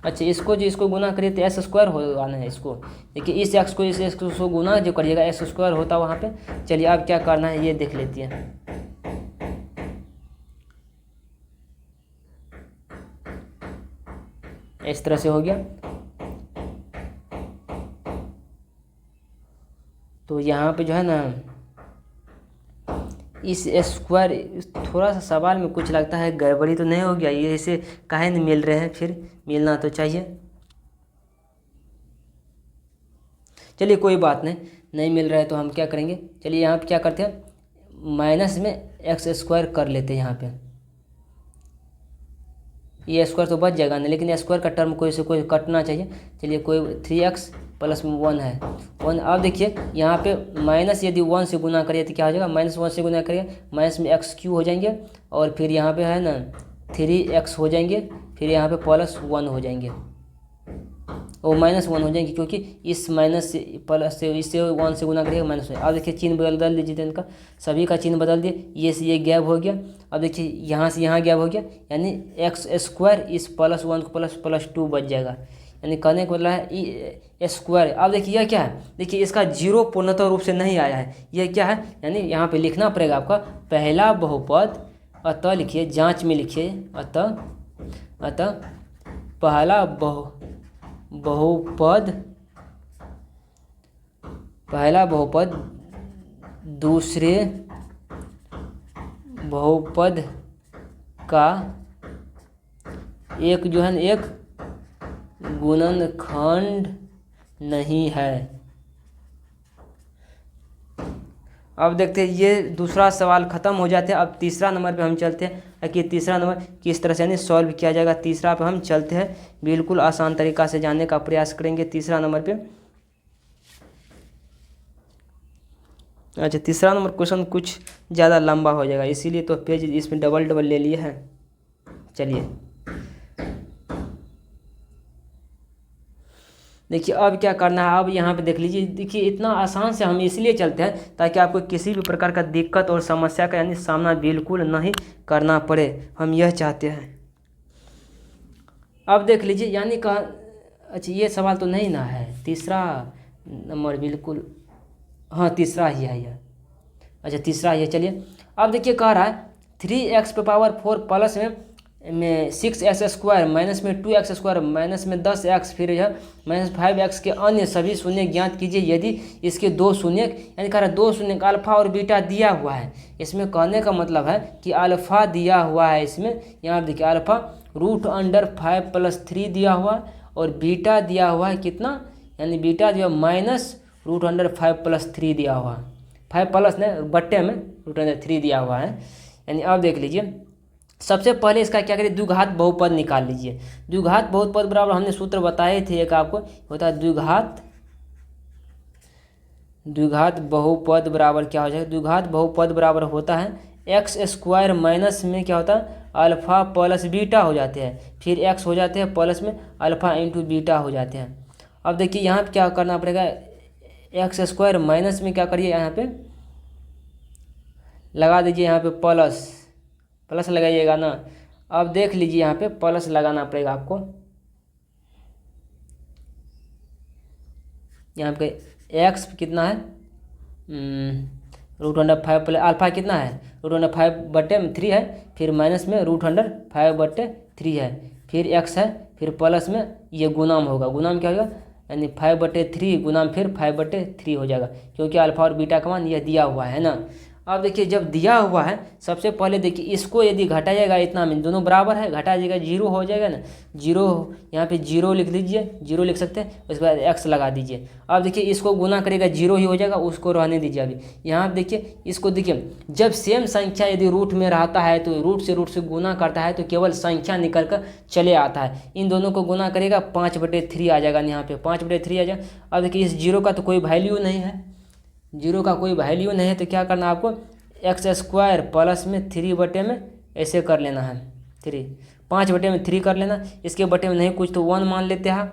S1: अच्छा इसको गुना करिए तो s² हो आना है इसको। देखिए इस x को गुना जो करिएगा s² होता है वहाँ पे। चलिए अब क्या करना है ये देख लेते हैं। इस तरह से हो गया, तो यहाँ पे जो है ना इस स्क्वायर, थोड़ा सा सवाल में कुछ लगता है गड़बड़ी तो नहीं हो गया, ये इसे काहे नहीं मिल रहे हैं, फिर मिलना तो चाहिए। चलिए कोई बात नहीं मिल रहा है तो हम क्या करेंगे, चलिए यहाँ पे क्या करते हैं माइनस में x² कर लेते हैं। यहाँ पे ये स्क्वायर तो बच जाएगा ना, लेकिन स्क्वायर का टर्म कोई से कोई कटना चाहिए। चलिए कोई 3x + 1 है 1। अब देखिए यहाँ पे माइनस यदि 1 से गुना करिए तो क्या हो जाएगा, -1 से गुना करिए माइनस में x³ हो जाएंगे, और फिर यहाँ पे है ना 3x हो जाएंगे, फिर यहाँ पे +1 हो जाएंगे, और -1 हो जाएंगे, क्योंकि इस माइनस से प्लस से इससे 1 से गुना करिएगा -1। अब देखिए चिन्ह बदल दीजिए, इनका सभी का चिन्ह बदल दिए, ये से ये गैप हो गया। अब देखिए यहाँ से यहाँ गैप हो गया, यानी x² इस +1 को +2 बच जाएगा, यानी कहने को मतलब है स्क्वायर। अब देखिए यह क्या है, देखिए इसका 0 पूर्णतः रूप से नहीं आया है, यह क्या है, यानी यहाँ पे लिखना पड़ेगा आपका पहला बहुपद, अतः लिखिए जांच में लिखिए अतः पहला बहुपद दूसरे बहुपद का एक जो है एक गुणनखंड नहीं है। अब देखते हैं ये दूसरा सवाल ख़त्म हो जाते हैं। अब तीसरा नंबर पे हम चलते हैं कि तीसरा नंबर किस तरह से यानी सॉल्व किया जाएगा। तीसरा पे हम चलते हैं, बिल्कुल आसान तरीका से जानने का प्रयास करेंगे तीसरा नंबर पे। अच्छा तीसरा नंबर क्वेश्चन कुछ ज़्यादा लंबा हो जाएगा, इसीलिए तो पेज इसमें डबल ले लिए हैं। चलिए देखिए अब क्या करना है, अब यहाँ पे देख लीजिए, देखिए इतना आसान से हम इसलिए चलते हैं ताकि आपको किसी भी प्रकार का दिक्कत और समस्या का यानी सामना बिल्कुल नहीं करना पड़े, हम यह चाहते हैं। अब देख लीजिए यानी का, अच्छा ये सवाल तो नहीं ना है, तीसरा नंबर बिल्कुल, हाँ तीसरा ही है यह, अच्छा तीसरा ही है। चलिए अब देखिए कह रहा है 3x⁴ प्लस में 6x² माइनस में 2x² माइनस में 10x, फिर यह -5x के अन्य सभी शून्य ज्ञात कीजिए यदि इसके 2 शून्य, यानी कह रहा है 2 शून्य अल्फा और बीटा दिया हुआ है। इसमें कहने का मतलब है कि अल्फा दिया हुआ है, इसमें यहाँ देखिए अल्फा √5 + 3 दिया हुआ है, और बीटा दिया हुआ है कितना, यानी बीटा दिया √5 + 3 दिया हुआ है, 5 प्लस नहीं बट्टे में √3 दिया हुआ है। यानी अब देख लीजिए, सबसे पहले इसका क्या करिए, द्विघात बहुपद निकाल लीजिए। द्विघात बहुपद बराबर हमने सूत्र बताए थे एक आपको, होता है द्विघात बहुपद बराबर क्या हो जाएगा, द्विघात बहुपद बराबर होता है x² माइनस में क्या होता है अल्फ़ा प्लस बीटा हो जाते हैं, फिर x हो जाते हैं प्लस में अल्फ़ा इंटू बीटा हो जाते हैं। अब देखिए यहाँ पे क्या करना पड़ेगा, x² माइनस में क्या करिए, यहाँ पे लगा दीजिए, यहाँ पे प्लस लगाइएगा ना। अब देख लीजिए यहाँ पे प्लस लगाना पड़ेगा आपको, यहाँ पे x कितना है √5 प्लस अल्फ़ा कितना है √5/3 है, फिर माइनस में √5/3 है, फिर x है, फिर प्लस में ये गुणाम होगा, गुणाम क्या होगा यानी 5/3 गुणाम फिर 5/3 हो जाएगा, क्योंकि अल्फ़ा और बीटा का मान यह दिया हुआ है ना। अब देखिए जब दिया हुआ है, सबसे पहले देखिए इसको यदि घटाइएगा इतना में, दोनों बराबर है, घटा जाएगा 0 हो जाएगा ना, 0 यहाँ पे 0 लिख लीजिए, 0 लिख सकते हैं, उसके बाद x लगा दीजिए। अब देखिए इसको गुना करेगा 0 ही हो जाएगा, उसको रहने दीजिए। अभी यहाँ देखिए इसको देखिए, जब सेम संख्या यदि रूट में रहता है तो रूट से गुना करता है तो केवल संख्या निकल कर चले आता है, इन दोनों को गुना करेगा 5/3 आ जाएगा, यहाँ पे 5/3 आ जाएगा। अब देखिए इस 0 का तो कोई वैल्यू नहीं है, 0 का कोई वैल्यू नहीं है, तो क्या करना आपको x² प्लस में 3 में ऐसे कर लेना है, 5/3 कर लेना, इसके बटे में नहीं कुछ तो 1 मान लेते हैं,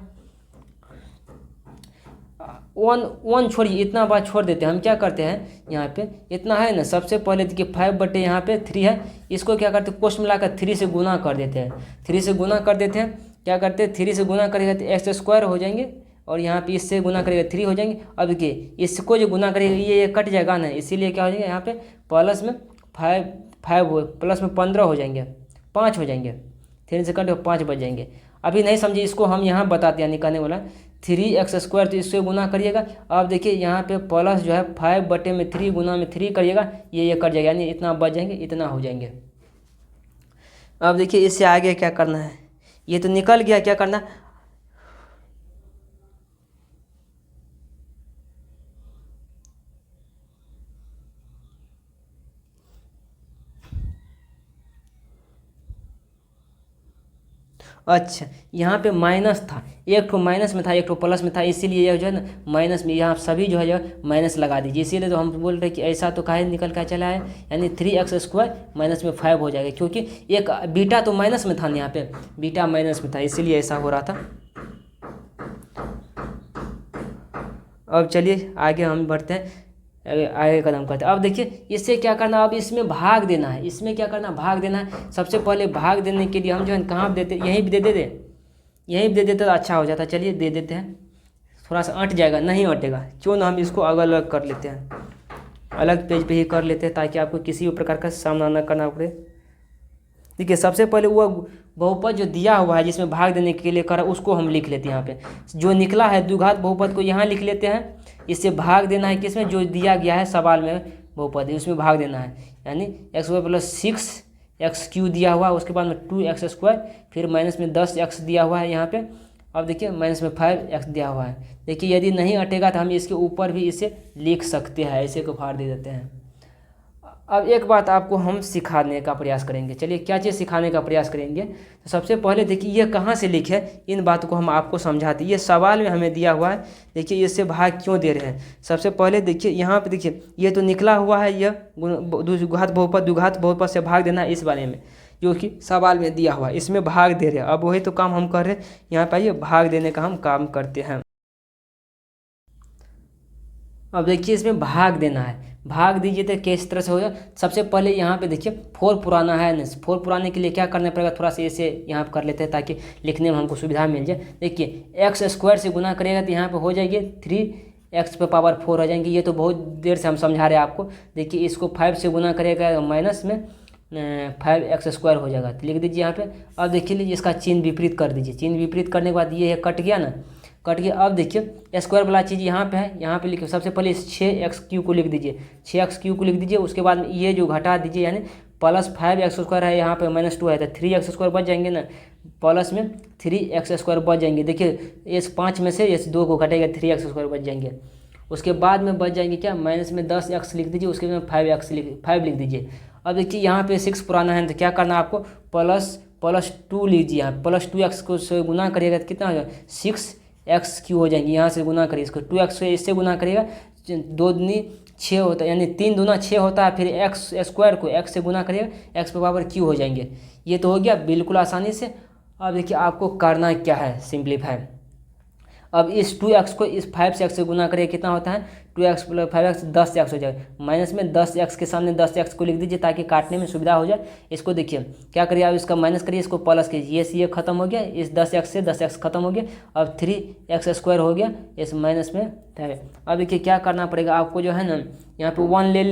S1: 1 छोड़िए, इतना बात छोड़ देते हैं। हम क्या करते हैं यहाँ पे इतना है ना, सबसे पहले देखिए 5 यहाँ पे 3 है, इसको क्या करते हैं कोष्ठ मिलाकर 3 से गुना कर देते हैं, 3 से गुना कर देते हैं, क्या करते हैं 3 से गुना करेगा तो x² हो जाएंगे, और यहाँ पे इससे गुना करेगा 3 हो जाएंगे। अब देखिए इसको जो गुना करेगा ये कट जाएगा ना, इसीलिए क्या हो जाएगा यहाँ पे प्लस में 5 प्लस में 15 हो जाएंगे, 5 हो जाएंगे, 3 से कट 5 बच जाएंगे। अभी नहीं समझे इसको हम यहाँ बताते हैं, निकालने वाला 3x² तो इससे गुना करिएगा। अब देखिए यहाँ पे प्लस जो है 5/3 गुना में 3 करिएगा, ये कट जाएगा, यानी इतना बच जाएंगे, इतना हो जाएंगे। अब देखिए इससे आगे क्या करना है, ये तो निकल गया, क्या करना अच्छा, यहाँ पे माइनस था, एक ठो माइनस में था एक ठो प्लस में था, इसीलिए यह जो है ना माइनस में, यहाँ सभी जो है माइनस लगा दीजिए, इसीलिए तो हम बोल रहे हैं कि ऐसा तो काहे निकल कर चला है, यानी 3x² माइनस में 5 हो जाएगा, क्योंकि एक बीटा तो माइनस में था ना, यहाँ पे बीटा माइनस में था, इसीलिए ऐसा हो रहा था। अब चलिए आगे हम बढ़ते हैं, आगे कदम करते हैं। अब देखिए इससे क्या करना, अब इसमें भाग देना है, इसमें क्या करना भाग देना है। सबसे पहले भाग देने के लिए हम जो है कहाँ देते, यहीं भी दे देते, यहीं भी दे देते तो अच्छा हो जाता। चलिए दे देते हैं, थोड़ा सा अट जाएगा, नहीं अटेगा, क्यों ना हम इसको अलग अलग कर लेते हैं, अलग पेज पे ही कर लेते हैं, ताकि आपको किसी भी प्रकार का सामना न करना पड़े। देखिए सबसे पहले वो बहुपद जो दिया हुआ है जिसमें भाग देने के लिए करा, उसको हम लिख लेते हैं। यहाँ पे जो निकला है द्विघात बहुपद को यहाँ लिख लेते हैं, इससे भाग देना है किसमें, जो दिया गया है सवाल में बहुपद है उसमें भाग देना है, यानी x² + 6x³ दिया हुआ है, उसके बाद में 2x², फिर माइनस में 10x दिया हुआ है यहाँ पे। अब देखिए माइनस में 5x दिया हुआ है। देखिए यदि नहीं अटेगा तो हम इसके ऊपर भी इसे लिख सकते हैं, ऐसे को फाड़ दे देते हैं। अब एक बात आपको हम सिखाने का प्रयास करेंगे, चलिए क्या चीज़ सिखाने का प्रयास करेंगे। तो सबसे पहले देखिए ये कहाँ से लिखे, इन बातों को हम आपको समझाते हैं। ये सवाल में हमें दिया हुआ है, देखिए इससे भाग क्यों दे रहे हैं। सबसे पहले देखिए यहाँ पे देखिए ये तो निकला हुआ है, यह द्विघात बहुपद से भाग देना है, इस बारे में जो कि सवाल में दिया हुआ है, इसमें भाग दे रहे हैं। अब वही तो काम हम कर रहे हैं, यहाँ पे आइए भाग देने का हम काम करते हैं। अब देखिए इसमें भाग देना है, भाग दीजिए तो किस तरह से होगा। सबसे पहले यहाँ पे देखिए 4 पुराना है ना, 4 पुराने के लिए क्या करना पड़ेगा, थोड़ा सा इसे यहाँ पर कर लेते हैं ताकि लिखने में हमको सुविधा मिल जाए। देखिए x² से गुना करेगा तो यहाँ पे हो जाएगी 3x⁴ हो जाएंगे। ये तो बहुत देर से हम समझा रहे हैं आपको। देखिए इसको 5 से गुना करेगा माइनस में 5x² हो जाएगा, तो लिख दीजिए यहाँ पे। अब देखिए इसका चिन्ह विपरीत कर दीजिए, चिन्ह विपरीत करने के बाद ये कट गया ना, कट गया। अब देखिए स्क्वायर वाला चीज़ यहाँ पे है, यहाँ पे लिखिए। सबसे पहले 6x³ को लिख दीजिए, 6x³ को लिख दीजिए। उसके बाद में ये जो घटा दीजिए, यानी प्लस 5x² है, यहाँ पे -2 है तो 3x² बच जाएंगे ना, प्लस में 3x² बच जाएंगे। देखिए इस 5 में से इस 2 को घटेगा, 3x² बच जाएंगे। उसके बाद में बच जाएंगे क्या, माइनस में 10x लिख दीजिए, उसके बाद 5 लिख दीजिए। अब देखिए यहाँ पे 6 पुराना है तो क्या करना है आपको, प्लस 2 लीजिए, यहाँ +2x को से गुना करिएगा तो कितना हो जाएगा, 6x क्यू हो जाएंगे। यहाँ से गुना करिए इसको, 2x से इससे गुना करिएगा, 2 दूनी 6 होता है, यानी 3 दूना 6 होता है। फिर एक्स स्क्वायर को x से गुना करिएगा, x पे पावर q हो जाएंगे। ये तो हो गया बिल्कुल आसानी से। अब देखिए आपको करना क्या है, सिंप्लीफाई। अब इस 2x को इस 5 से x से गुना करिए, कितना होता है 2x + 5x 10x हो जाएगा। माइनस में 10x के सामने 10x को लिख दीजिए ताकि काटने में सुविधा हो जाए। इसको देखिए क्या करिए, अब इसका माइनस करिए, इसको प्लस कीजिए, ये खत्म हो गया, इस 10x से 10x खत्म हो गया। अब 3x² हो गया, इस माइनस में 5। अब देखिए क्या करना पड़ेगा आपको, जो है ना यहाँ पे 1 ले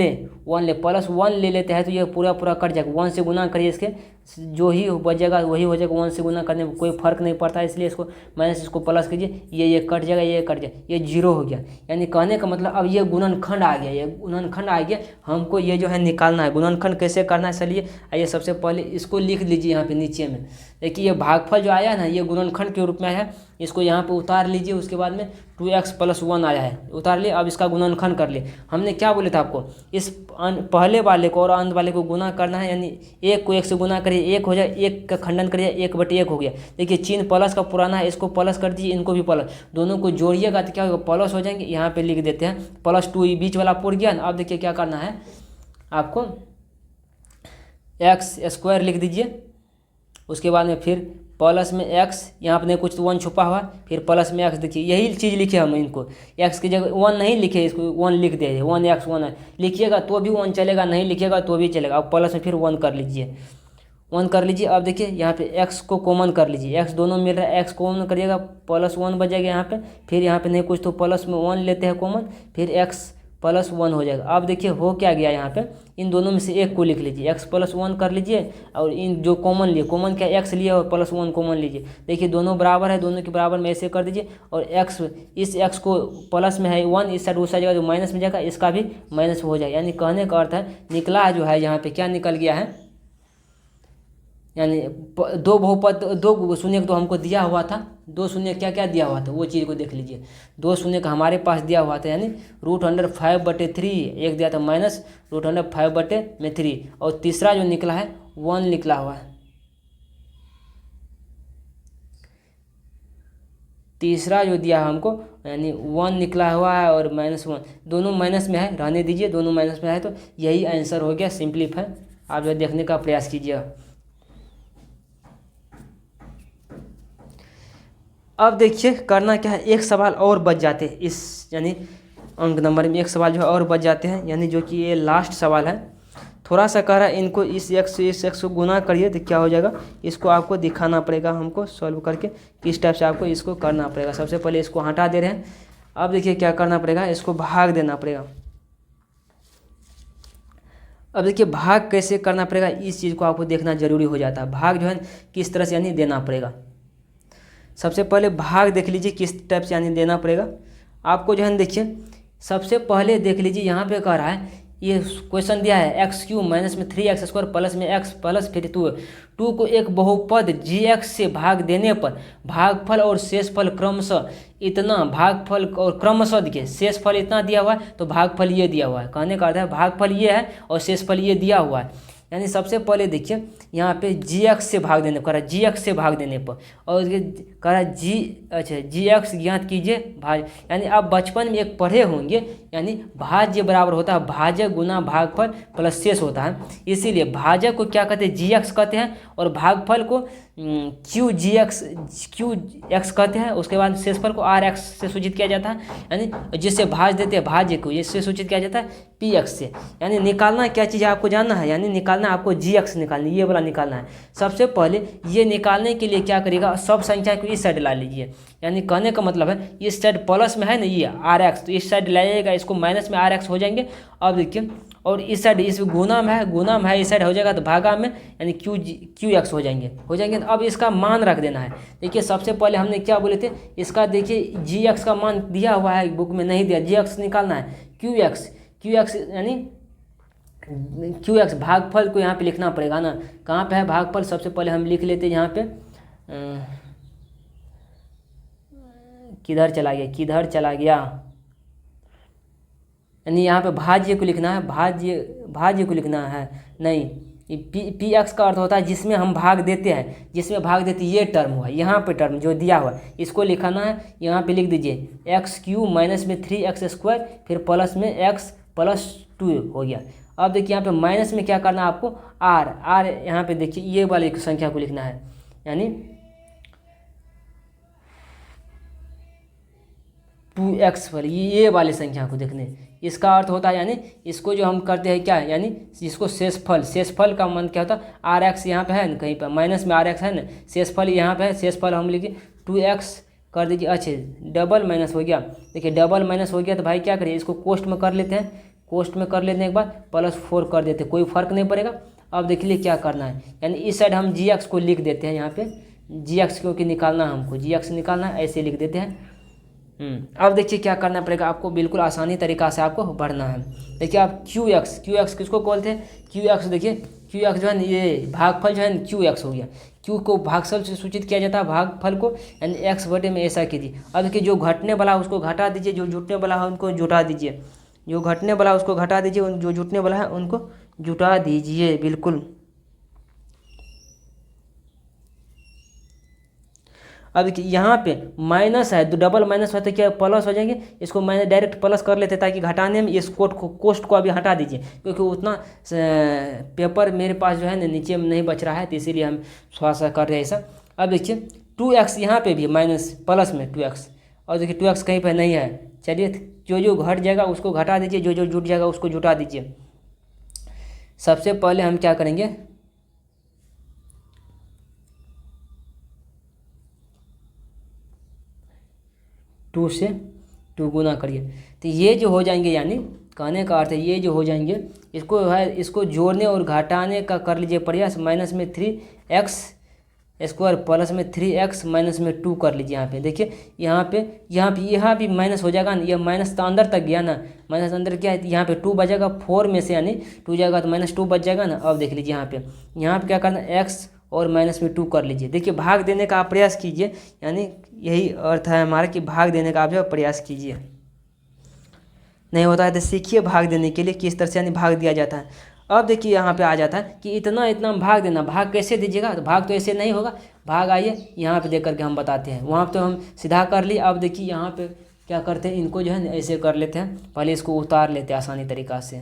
S1: +1 ले लेते हैं तो ये पूरा कट जाएगा। 1 से गुना करिए, इसके जो ही बचेगा वही हो जाएगा। 1 से गुना करने में कोई फर्क नहीं पड़ता, इसलिए इसको माइनस, इसको प्लस कीजिए, ये कट जाएगा, ये कट जाएगा, ये 0 हो गया। यानी कहने का मतलब अब ये गुणनखंड आ गया, हमको ये जो है निकालना है। गुणनखंड कैसे करना है, चलिए आइए सबसे पहले इसको लिख लीजिए यहाँ पे नीचे में। देखिए ये भागफल जो आया ना, ये गुणनखंड के रूप में है, इसको यहाँ पे उतार लीजिए। उसके बाद में 2x + 1 आया है, उतार लिए। अब इसका गुणनखंड कर लिए। हमने क्या बोले था आपको, इस पहले वाले को और अंत वाले को गुना करना है, यानी 1 को 1 से गुना करिए, 1 हो जाए, 1 का खंडन करिए, 1/1 हो गया। देखिए चिन्ह प्लस का पुराना है, इसको प्लस कर दीजिए, इनको भी प्लस, दोनों को जोड़िएगा तो क्या होगा, प्लस हो जाएंगे। यहाँ पे लिख देते हैं +2, बीच वाला पुर गया ना। अब देखिए क्या करना है आपको, x² लिख दीजिए। उसके बाद में फिर प्लस में x, यहाँ पर कुछ तो 1 छुपा हुआ, फिर प्लस में x। देखिए यही चीज़ लिखे हम इनको, x की जगह 1 नहीं लिखे, इसको 1 लिख दे, 1x 1 लिखिएगा तो भी 1 चलेगा, नहीं लिखिएगा तो भी चलेगा। अब प्लस में फिर 1 कर लीजिए, 1 कर लीजिए। अब देखिए यहाँ पे x को कॉमन कर लीजिए, x दोनों मिल रहा है, x कॉमन करिएगा, +1 बचेगा यहाँ पे। फिर यहाँ पे नहीं कुछ तो प्लस में 1 लेते हैं कॉमन, फिर x +1 हो जाएगा। अब देखिए हो क्या गया, यहाँ पे इन दोनों में से एक को लिख लीजिए, x +1 कर लीजिए, और इन जो कॉमन लिए, कॉमन क्या x लिए और +1 कॉमन लीजिए। देखिए दोनों बराबर है, दोनों के बराबर में ऐसे कर दीजिए। और x, इस x को प्लस में है 1, इस साइड उस साइड जगह जो माइनस में जाएगा, इसका भी माइनस हो जाएगा। यानी कहने का अर्थ है निकला जो है यहाँ पे क्या निकल गया है, यानी 2 बहुपद, 2 शून्य तो हमको दिया हुआ था, 2 शून्य क्या दिया हुआ था वो चीज़ को देख लीजिए। 2 शून्य का हमारे पास दिया हुआ था, यानी √5/3, एक दिया था माइनस √5/3, और तीसरा जो निकला है 1 निकला हुआ है। तीसरा जो दिया है हमको, यानी 1 निकला हुआ है, और -1 दोनों माइनस में है, रहने दीजिए, दोनों माइनस में है। तो यही आंसर हो गया, सिंप्लीफाई। आप जो देखने का प्रयास कीजिए। अब देखिए करना क्या है, एक सवाल और बच जाते हैं इस, यानी अंक नंबर में एक सवाल जो है और बच जाते हैं, यानी जो कि ये लास्ट सवाल है। थोड़ा सा कह रहा है इनको इस x को गुना करिए तो क्या हो जाएगा, इसको आपको दिखाना पड़ेगा हमको सॉल्व करके, किस टाइप से आपको इसको करना पड़ेगा। सबसे पहले इसको हटा दे रहे हैं। अब देखिए क्या करना पड़ेगा, इसको भाग देना पड़ेगा। अब देखिए भाग कैसे करना पड़ेगा, इस चीज़ को आपको देखना जरूरी हो जाता है। भाग जो है किस तरह से यानी देना पड़ेगा। सबसे पहले भाग देख लीजिए किस टाइप से यानी देना पड़ेगा आपको, जो है देखिए सबसे पहले देख लीजिए यहाँ पे कह रहा है, ये क्वेश्चन दिया है x³ - 3x² प्लस में x प्लस फिर 2 को एक बहुपद gx से भाग देने पर भागफल और शेषफल क्रमशः इतना, भागफल और क्रमशः देखिए शेषफल इतना दिया हुआ है तो भागफल ये दिया हुआ है। कहने का अर्थ है भागफल ये है और शेषफल ये दिया हुआ है। यानी सबसे पहले देखिए यहाँ पे gx से भाग देने पर, gx से भाग देने पर, और कह रहा है gx ज्ञात कीजिए भाज्य। यानी आप बचपन में एक पढ़े होंगे, यानी भाज्य बराबर होता है भाजक गुना भागफल प्लस शेष होता है। इसीलिए भाजक को क्या कहते हैं, gx कहते हैं, और भागफल को qx कहते हैं। उसके बाद शेषफल को rx से सूचित किया जाता है, यानी जिससे भाज देते हैं भाज्य को, इससे सूचित किया जाता है px से। यानी निकालना क्या चीज़ आपको जानना है, यानी निकालना आपको gx निकालनी, ये वाला निकालना है। सबसे पहले ये निकालने के लिए क्या करिएगा, सब संख्या को इस साइड ला लीजिए। यानी कहने का मतलब है इस साइड प्लस में है ना ये rx, तो इस साइड लाइएगा, इसको माइनस में rx हो जाएंगे। अब देखिए और इस साइड इस गुना में है, इस साइड हो जाएगा तो भागा में, यानी qx हो जाएंगे। अब इसका मान रख देना है। देखिए सबसे पहले हमने क्या बोले थे, इसका देखिए gx का मान दिया हुआ है, बुक में नहीं दिया, gx निकालना है। qx यानी qx भागफल को यहाँ पे लिखना पड़ेगा ना, कहाँ पे है भागफल, सबसे पहले हम लिख लेते हैं यहाँ पे, किधर चला गया, यानी यहाँ पे भाज्य को लिखना है, भाज्य को लिखना है नहीं, पी एक्स का अर्थ होता है जिसमें हम भाग देते हैं, जिसमें भाग देते ये टर्म हुआ, यहाँ पे टर्म जो दिया हुआ इसको लिखाना है। यहाँ पे लिख दीजिए एक्स क्यू माइनस में 3x² फिर प्लस में x प्लस 2 हो गया। अब देखिए यहाँ पे माइनस में क्या करना है आपको, आर यहाँ पे देखिए ये वाली संख्या को लिखना है, यानी 2x वाली ये वाली संख्या को देखने। इसका अर्थ होता है यानी इसको जो हम करते हैं क्या, यानी इसको शेषफल का मान क्या होता है, आर एक्स यहाँ पे है ना, कहीं पर माइनस में आर एक्स है ना, शेषफल यहाँ पे है, शेषफल हम लिखिए 2x कर दीजिए। अच्छा डबल माइनस हो गया, देखिए डबल माइनस हो गया तो भाई क्या करिए इसको कोष्ट में कर लेते हैं, कोष्ट में कर लेने के बाद +4 कर देते हैं, कोई फर्क नहीं पड़ेगा। अब देख लीजिए क्या करना है, यानी इस साइड हम gx को लिख देते हैं, यहाँ पे gx क्योंकि निकालना है हमको, gx निकालना है, ऐसे लिख देते हैं। अब देखिए क्या करना पड़ेगा आपको, बिल्कुल आसानी तरीका से आपको बढ़ना है। देखिए आप qx किसको बोलते हैं, qx देखिए qx जो है ना ये भागफल जो है ना qx हो गया, q को भागफल से सूचित किया जाता है भागफल को, यानी x बटे में ऐसा कीजिए। अब देखिए जो घटने वाला है उसको घटा दीजिए, जो जुटने वाला है उनको जुटा दीजिए, जो घटने वाला है उसको घटा दीजिए, जो जुटने वाला है उनको जुटा दीजिए बिल्कुल। अब देखिए यहाँ पे माइनस है तो डबल माइनस है तो क्या प्लस हो जाएंगे, इसको मैंने डायरेक्ट प्लस कर लेते ताकि घटाने में इस कोष्ट को अभी हटा दीजिए, क्योंकि उतना पेपर मेरे पास जो है ना नीचे में नहीं बच रहा है, तो इसीलिए हम थोड़ा सा कर रहे हैं ऐसा। अब देखिए 2x यहाँ पे भी माइनस प्लस में 2x, और देखिए 2x कहीं पर नहीं है, चलिए जो घट जाएगा उसको घटा दीजिए, जो जुट जाएगा उसको जुटा दीजिए। सबसे पहले हम क्या करेंगे, 2 से 2 गुना करिए तो ये जो हो जाएंगे, यानी कहने का अर्थ है ये जो हो जाएंगे इसको है इसको जोड़ने और घटाने का कर लीजिए प्रयास। माइनस में 3x² प्लस में 3x माइनस में 2 कर लीजिए। यहाँ पे देखिए यहाँ भी माइनस हो जाएगा ना, ये माइनस तो अंदर तक गया ना, माइनस अंदर क्या है, यहाँ पे 2 बचेगा 4 में से, यानी 2 जाएगा तो -2 बच जाएगा ना। अब देख लीजिए यहाँ पे क्या करना, x और माइनस में 2 कर लीजिए। देखिए भाग देने का आप प्रयास कीजिए, यानी यही अर्थ है हमारा कि भाग देने का आप जो प्रयास कीजिए। नहीं होता है तो सीखिए भाग देने के लिए किस तरह से यानी भाग दिया जाता है। अब देखिए यहाँ पे आ जाता है कि इतना भाग देना, भाग कैसे दीजिएगा, तो भाग तो ऐसे नहीं होगा, भाग आइए यहाँ पे देख करके हम बताते हैं। वहाँ पे तो हम सीधा कर लिए, अब देखिए यहाँ पे क्या करते हैं, इनको जो है ऐसे कर लेते हैं, पहले इसको उतार लेते हैं आसानी तरीक़ा से,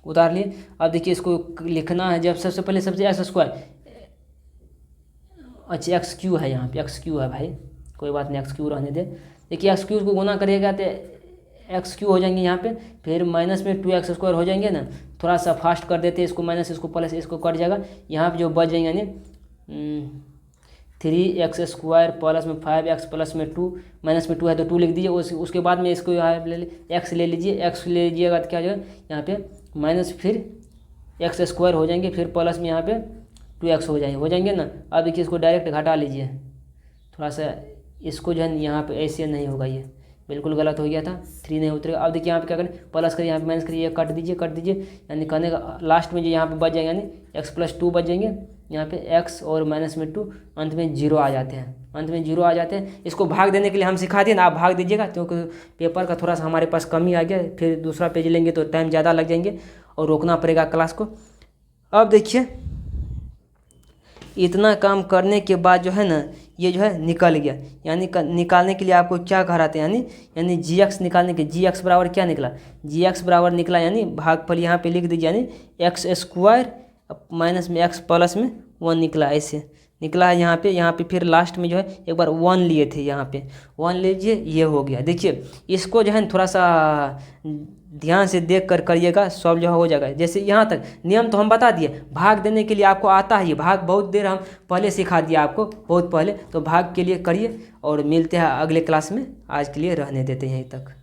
S1: उतार लिए। अब देखिए इसको लिखना है, जब सबसे पहले सबसे x², अच्छा x³ है, यहाँ पे x³ है भाई, कोई बात नहीं x³ रहने दे। देखिए x³ को गुना करिएगा तो x³ हो जाएंगे यहाँ पे, फिर माइनस में 2x² हो जाएंगे ना, थोड़ा सा फास्ट कर देते हैं, इसको माइनस इसको प्लस इसको कट जाएगा। यहाँ पे जो बच जाएंगे यानी 3x² प्लस में 5x प्लस में 2 माइनस में 2 है तो 2 लिख दीजिए। उसके बाद में इसको यहाँ x ले लीजिए, x ले लीजिएगा तो क्या जो है यहाँ पे माइनस फिर x² हो जाएंगे, फिर प्लस में यहाँ पे 2x हो जाएंगे ना। अब देखिए इसको डायरेक्ट घटा लीजिए, थोड़ा सा इसको जो है यहाँ पे ऐसे नहीं होगा, ये बिल्कुल गलत हो गया था, 3 नहीं उतरेगा। अब देखिए यहाँ पे क्या करें, प्लस करिए, यहाँ पे माइनस करिए, कट दीजिए, यानी कहने का लास्ट में जो यहाँ पे बच जाएंगे यानी x + 2 बच जाएंगे, यहाँ पे x और माइनस में 2, अंत में 0 आ जाते हैं, इसको भाग देने के लिए हम सिखा दिए ना, आप भाग दीजिएगा, क्योंकि पेपर का थोड़ा सा हमारे पास कमी आ गया, फिर दूसरा पेज लेंगे तो टाइम ज़्यादा लग जाएंगे और रोकना पड़ेगा क्लास को। अब देखिए इतना काम करने के बाद जो है ना ये जो है निकल गया, यानी निकालने के लिए आपको क्या कराते हैं, यानी gx निकालने के, gx बराबर क्या निकला, gx बराबर निकला यानी भागफल यहाँ पे लिख दीजिए, यानी x² माइनस में x प्लस में 1 निकला, ऐसे निकला है यहाँ पे फिर लास्ट में जो है एक बार 1 लिए थे, यहाँ पे 1 लीजिए, ये हो गया। देखिए इसको जो है थोड़ा सा ध्यान से देख कर करिएगा, सॉल्व जो हो जाएगा। जैसे यहाँ तक नियम तो हम बता दिए, भाग देने के लिए आपको आता है, ये भाग बहुत देर हम पहले सिखा दिया आपको, बहुत पहले, तो भाग के लिए करिए और मिलते हैं अगले क्लास में। आज के लिए रहने देते हैं यहीं तक।